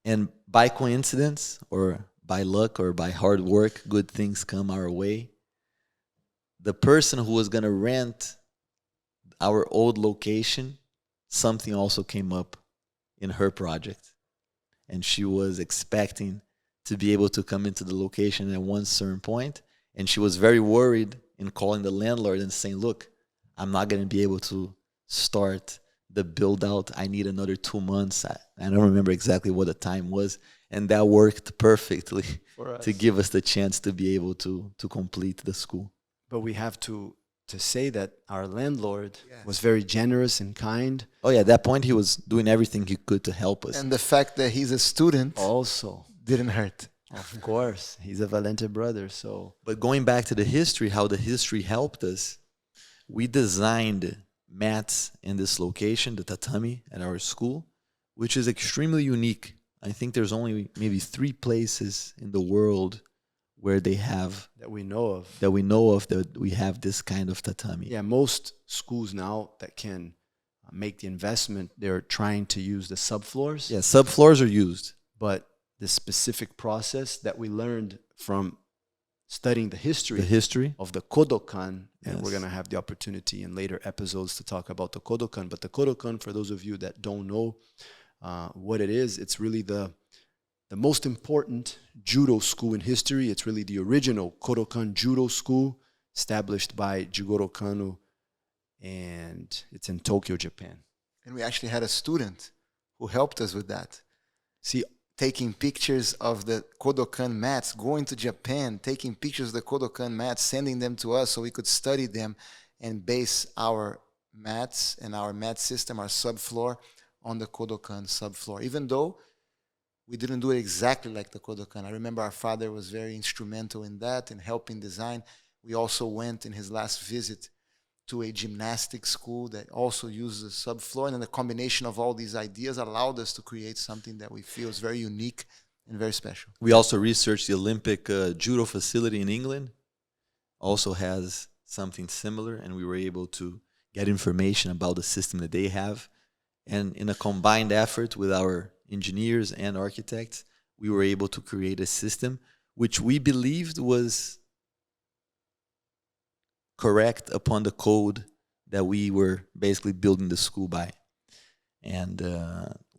And by coincidence, or by luck, or by hard work, good things come our way. The person who was going to rent our old location, something also came up in her project. And she was expecting to be able to come into the location at one certain point. And she was very worried in calling the landlord and saying, look, I'm not going to be able to start the build out. I need another 2 months. I don't remember exactly what the time was. And that worked perfectly to give us the chance to be able to complete the school. But we have to say that our landlord was very generous and kind. Oh yeah, at that point he was doing everything he could to help us. And the fact that he's a student Also didn't hurt. Of course, he's a Valente brother, so. But going back to the history, how the history helped us, we designed mats in this location, the tatami at our school, which is extremely unique. I think there's only maybe 3 places in the world where they have that we know of that we have this kind of tatami. Yeah, most schools now that can make the investment, they're trying to use the subfloors. Yeah, subfloors are used. But the specific process that we learned from studying the history of the Kodokan, and we're going to have the opportunity in later episodes to talk about the Kodokan. But the Kodokan, for those of you that don't know what it is, it's really the most important judo school in history. It's really the original Kodokan judo school established by Jigoro Kano, and it's in Tokyo, Japan. And we actually had a student who helped us with that. See, taking pictures of the Kodokan mats, going to Japan, taking pictures of the Kodokan mats, sending them to us so we could study them and base our mats and our mat system, our subfloor, on the Kodokan subfloor. Even though we didn't do it exactly like the Kodokan. I remember our father was very instrumental in that and helping design. We also went in his last visit to a gymnastics school that also uses a subfloor. And then the combination of all these ideas allowed us to create something that we feel is very unique and very special. We also researched the Olympic judo facility in England. Also has something similar, and we were able to get information about the system that they have. And in a combined effort with our engineers and architects, we were able to create a system which we believed was correct upon the code that we were basically building the school by. And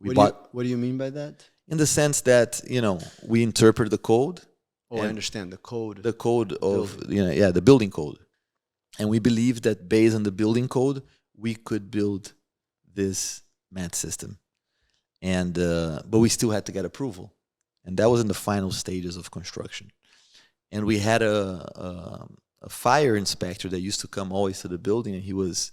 what do you mean by that? In the sense that, we interpret the code. Oh, I understand the code. The code of, the building code. And we believed that based on the building code, we could build this mat system. And but we still had to get approval. And that was in the final stages of construction. And we had a fire inspector that used to come always to the building, and he was,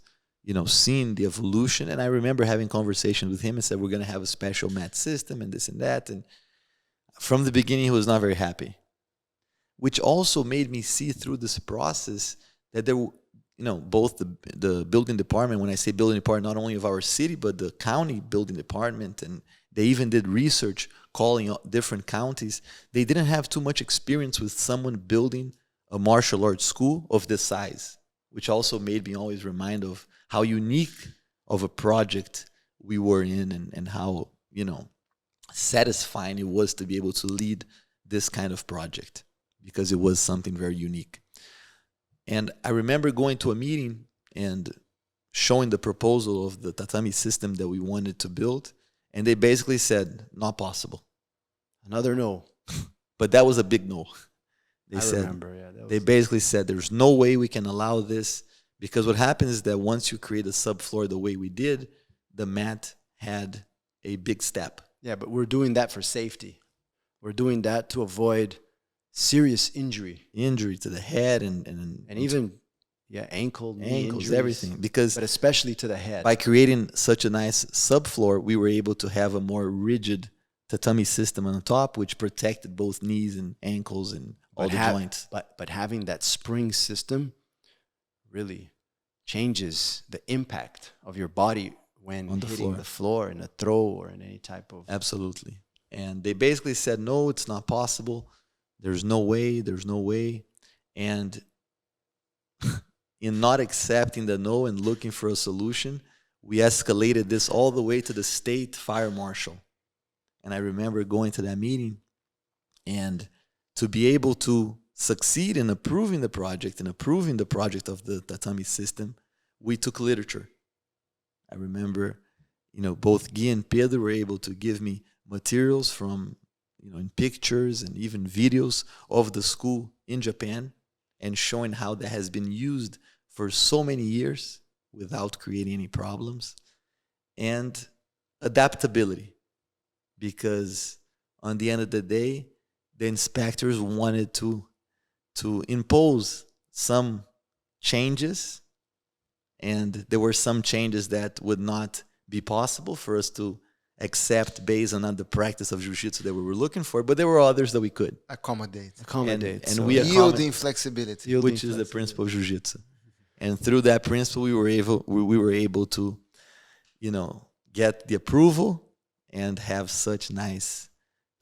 seeing the evolution. And I remember having conversations with him and said, we're going to have a special mat system and this and that. And from the beginning, he was not very happy, which also made me see through this process that there, both the building department, when I say building department, not only of our city, but the county building department, and they even did research calling different counties. They didn't have too much experience with someone building a martial arts school of this size, which also made me always remind of how unique of a project we were in, and how, satisfying it was to be able to lead this kind of project, because it was something very unique. And I remember going to a meeting and showing the proposal of the tatami system that we wanted to build, and they basically said, not possible. Another no. But that was a big no. They basically said there's no way we can allow this, because what happens is that once you create a subfloor the way we did, the mat had a big step. Yeah, but we're doing that for safety. We're doing that to avoid serious injury. Injury to the head and even ankle, knee ankles, injuries, everything. Because but especially to the head. by creating such a nice subfloor, we were able to have a more rigid tatami system on the top, which protected both knees and ankles and all the joints. But having that spring system really changes the impact of your body when on hitting the floor in a throw or in any type of... Absolutely. And they basically said, no, it's not possible. There's no way. And in not accepting the no and looking for a solution, we escalated this all the way to the state fire marshal. And I remember going to that meeting, and to be able to succeed in approving the project of the tatami system, we took literature. I remember, both Gui and Pedro were able to give me materials from, in pictures and even videos of the school in Japan, and showing how that has been used for so many years without creating any problems. And adaptability, because on the end of the day, the inspectors wanted to impose some changes, and there were some changes that would not be possible for us to accept based on the practice of jiu-jitsu that we were looking for, but there were others that we could accommodate. And So we yielding flexibility, which is the principle of jiu-jitsu. And through that principle, we were able to, get the approval and have such nice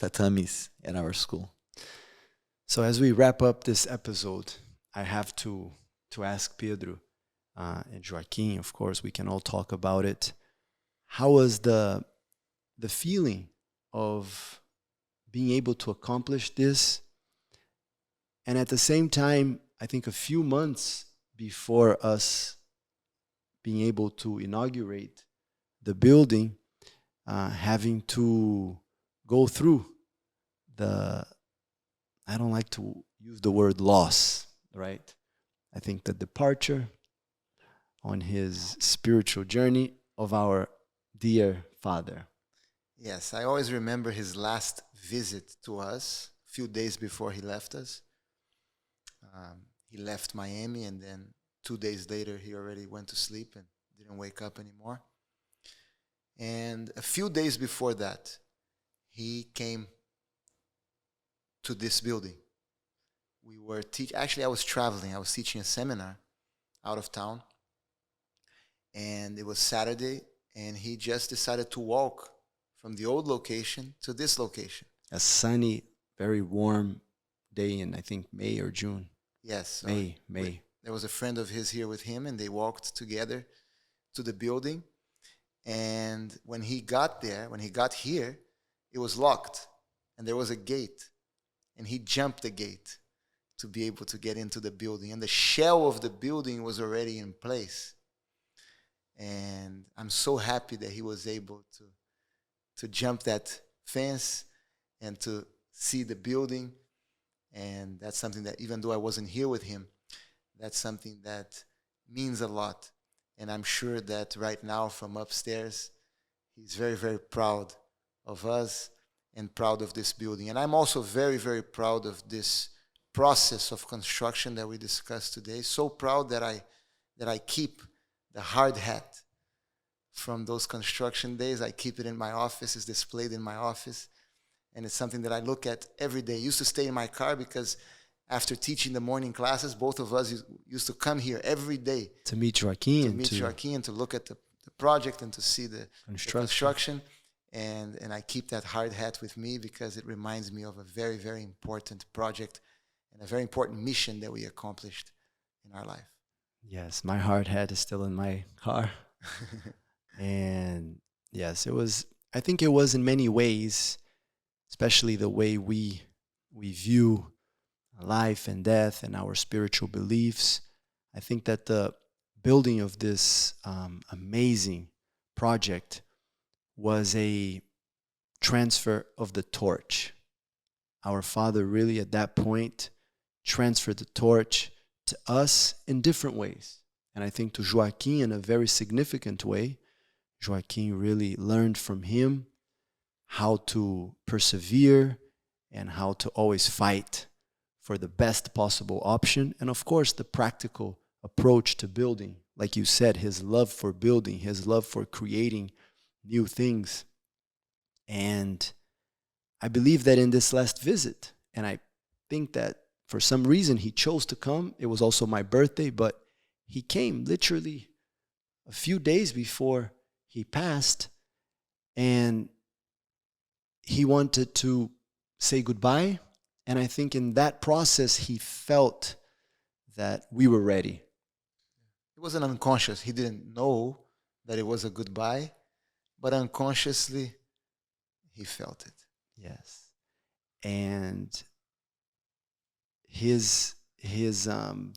tatamis at our school. So as we wrap up this episode, I have to ask Pedro and Joaquim, of course, we can all talk about it. How was the feeling of being able to accomplish this? And at the same time, I think a few months before us being able to inaugurate the building, having to go through I don't like to use the word loss, right? I think the departure on his spiritual journey of our dear father. Yes, I always remember his last visit to us, a few days before he left us. He left Miami, and then 2 days later, he already went to sleep and didn't wake up anymore. And a few days before that, he came to this building. We were actually, I was traveling. I was teaching a seminar out of town, and it was Saturday, and he just decided to walk from the old location to this location. A sunny, very warm day in, I think, May or June. Yes. May. There was a friend of his here with him, and they walked together to the building. And when he got here, it was locked, and there was a gate. And he jumped the gate to be able to get into the building. And the shell of the building was already in place. And I'm so happy that he was able to jump that fence and to see the building. And that's something that, even though I wasn't here with him, that's something that means a lot. And I'm sure that right now from upstairs, he's very, very proud of us and proud of this building. And I'm also very, very proud of this process of construction that we discussed today. So proud that I keep the hard hat from those construction days. I keep it in my office. It's displayed in my office. And it's something that I look at every day. I used to stay in my car because after teaching the morning classes, both of us used to come here every day. To meet Joaquim. And to look at the project and to see the construction. And I keep that hard hat with me because it reminds me of a very, very important project and a very important mission that we accomplished in our life. Yes, my hard hat is still in my car. And yes, I think it was in many ways, especially the way we view life and death and our spiritual beliefs. I think that the building of this amazing project was a transfer of the torch. Our father really at that point transferred the torch to us in different ways. And I think to Joaquim in a very significant way. Joaquim really learned from him how to persevere and how to always fight for the best possible option. And of course, the practical approach to building. Like you said, his love for building, his love for creating new things. And I believe that in this last visit, and I think that for some reason he chose to come. It was also my birthday, but he came literally a few days before he passed, and he wanted to say goodbye. And I think in that process, he felt that we were ready. It wasn't unconscious. He didn't know that it was a goodbye, but unconsciously, he felt it. Yes. And his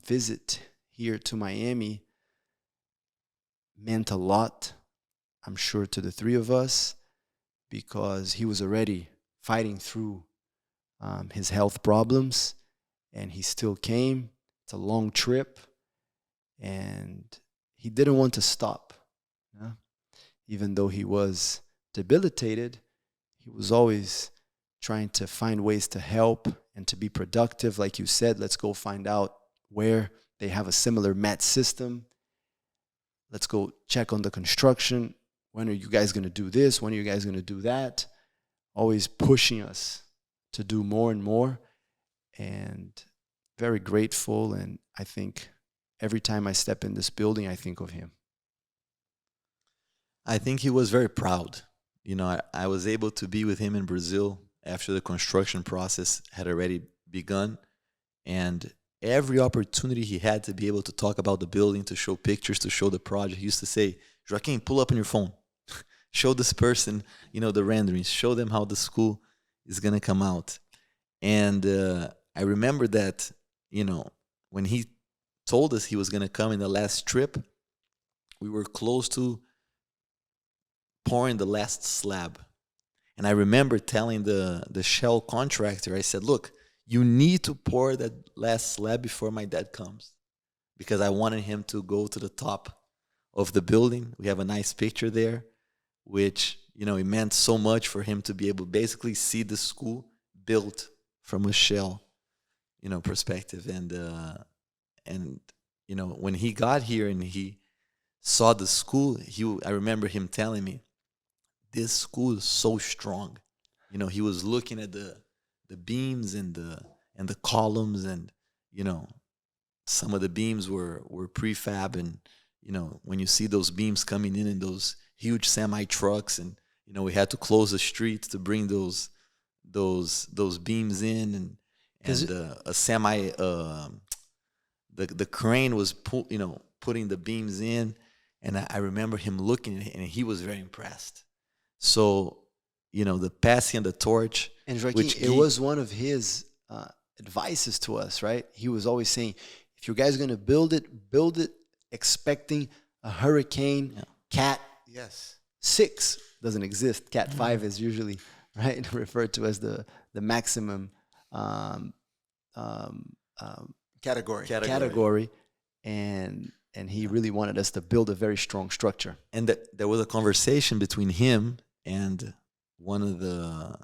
visit here to Miami meant a lot, I'm sure, to the three of us, because he was already fighting through his health problems, and he still came. It's a long trip, and he didn't want to stop. You know? Even though he was debilitated, he was always trying to find ways to help and to be productive. Like you said, let's go find out where they have a similar mat system. Let's go check on the construction. When are you guys going to do this? When are you guys going to do that? Always pushing us to do more and more. And very grateful. And I think every time I step in this building, I think of him. I think he was very proud. You know, I was able to be with him in Brazil after the construction process had already begun. And every opportunity he had to be able to talk about the building, to show pictures, to show the project, he used to say, Joaquim, pull up on your phone. Show this person, you know, the renderings. Show them how the school is going to come out. And I remember that, you know, when he told us he was going to come in the last trip, we were close to pouring the last slab. And I remember telling the shell contractor, I said, look, you need to pour that last slab before my dad comes, because I wanted him to go to the top of the building. We have a nice picture there, which, you know, it meant so much for him to be able to basically see the school built from a shell, you know, perspective. And you know, when he got here and he saw the school, I remember him telling me, this school is so strong. You know, he was looking at the beams and the columns, and, you know, some of the beams were prefab, and, you know, when you see those beams coming in those huge semi trucks, and, you know, we had to close the street to bring those beams in, and a semi the crane was putting the beams in, and I remember him looking at it, and he was very impressed. So, you know, the passing of the torch. And Joaquim, it was one of his advices to us, right? He was always saying, if you guys are going to build it expecting a hurricane. Yeah. Cat Yes. 6 doesn't exist. Cat 5 is usually, right, referred to as the maximum category. And he really wanted us to build a very strong structure. And there was a conversation between him and one of the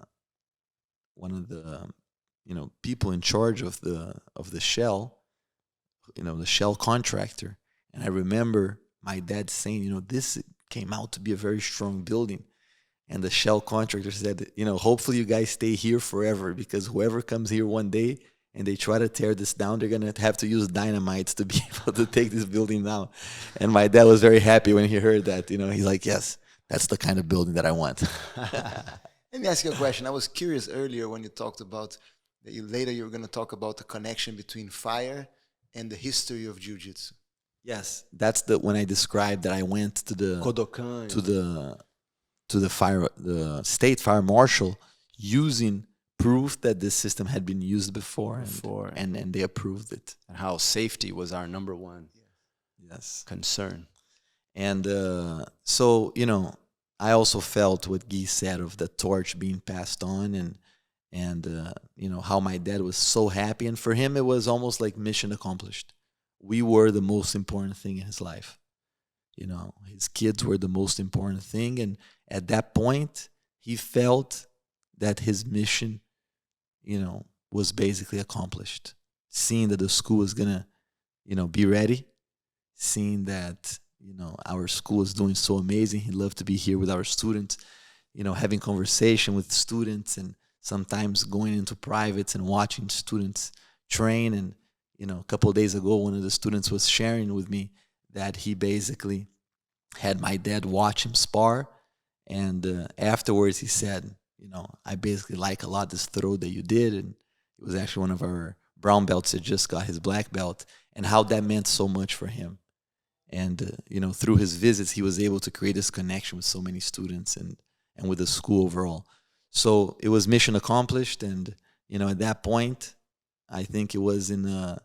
you know, people in charge of the shell, you know, the shell contractor. And I remember my dad saying, you know, this came out to be a very strong building. And the shell contractor said, you know, hopefully you guys stay here forever, because whoever comes here one day and they try to tear this down, they're going to have to use dynamite to be able to take this building down. And my dad was very happy when he heard that. You know, he's like, yes, that's the kind of building that I want. Let me ask you a question. I was curious earlier when you talked about that you were going to talk about the connection between fire and the history of jiu-jitsu. Yes, that's when I described that I went to the Kodokan. to the state fire marshal using proof that this system had been used before. And they approved it. And how safety was our number one concern. And so, you know, I also felt what Gui said of the torch being passed on, and you know, how my dad was so happy. And for him, it was almost like mission accomplished. We were the most important thing in his life. You know, his kids were the most important thing. And at that point, he felt that his mission, was basically accomplished. Seeing that the school was gonna, be ready, seeing that, our school is doing so amazing. He loved to be here with our students, having conversation with students, and sometimes going into privates and watching students train. And, a couple of days ago, one of the students was sharing with me that he basically had my dad watch him spar. And afterwards he said, I basically like a lot this throw that you did. And it was actually one of our brown belts that just got his black belt, and how that meant so much for him. And, through his visits, he was able to create this connection with so many students and with the school overall. So it was mission accomplished. And, at that point, I think it was in a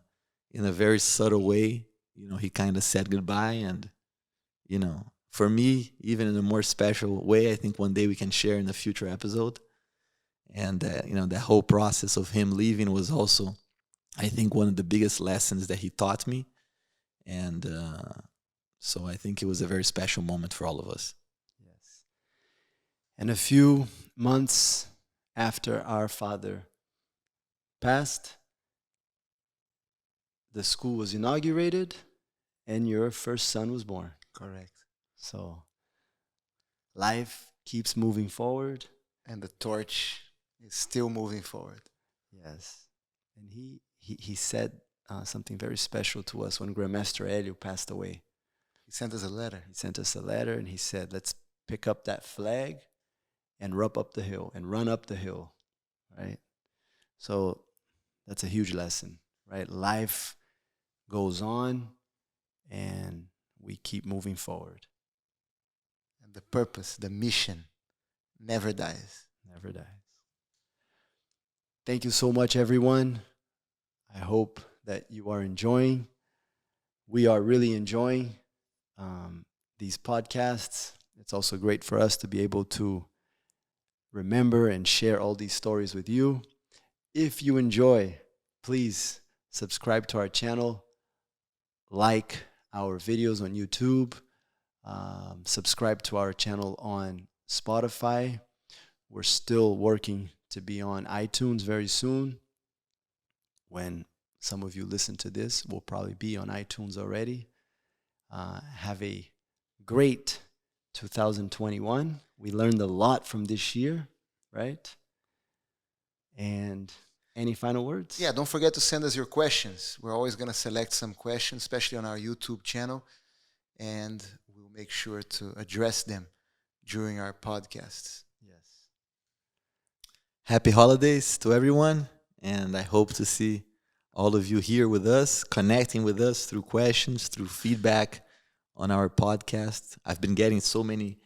very subtle way, he kind of said goodbye. And, for me, even in a more special way, I think one day we can share in a future episode. And, that whole process of him leaving was also, I think, one of the biggest lessons that he taught me. And so I think it was a very special moment for all of us. Yes. And a few months after our father passed, the school was inaugurated and your first son was born. Correct. So life keeps moving forward. And the torch is still moving forward. Yes. And he said something very special to us when Grandmaster Helio passed away. He sent us a letter. He sent us a letter and he said, let's pick up that flag and run up the hill, right? So that's a huge lesson, right? Life goes on and we keep moving forward. And the purpose, the mission, never dies. Never dies. Thank you so much, everyone. I hope that you are enjoying. We are really enjoying these podcasts. It's also great for us to be able to remember and share all these stories with you. If you enjoy, please subscribe to our channel, like our videos on YouTube, subscribe to our channel on Spotify. We're still working to be on iTunes very soon. When some of you listen to this, we'll probably be on iTunes already. Have a great 2021. We learned a lot from this year, right? And any final words? Yeah, don't forget to send us your questions. We're always going to select some questions, especially on our YouTube channel, and we'll make sure to address them during our podcasts. Yes. Happy holidays to everyone, and I hope to see all of you here with us, connecting with us through questions, through feedback on our podcast. I've been getting so many,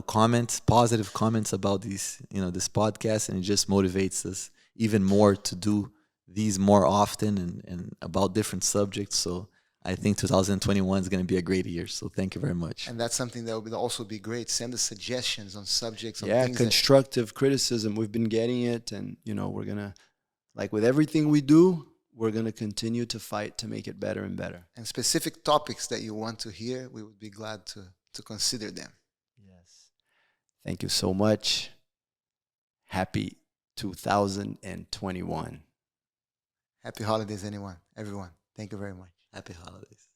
comments, positive comments about these, this podcast, and it just motivates us even more to do these more often and about different subjects. So I think 2021 is going to be a great year. So thank you very much. And that's something that will also be great. Send us suggestions on subjects. On Yeah, things constructive criticism. We've been getting it. And, we're going to, like with everything we do, we're going to continue to fight to make it better and better. and specific topics that you want to hear, we would be glad to consider them. Yes. Thank you so much. Happy 2021. Happy holidays, everyone. Thank you very much. Happy holidays.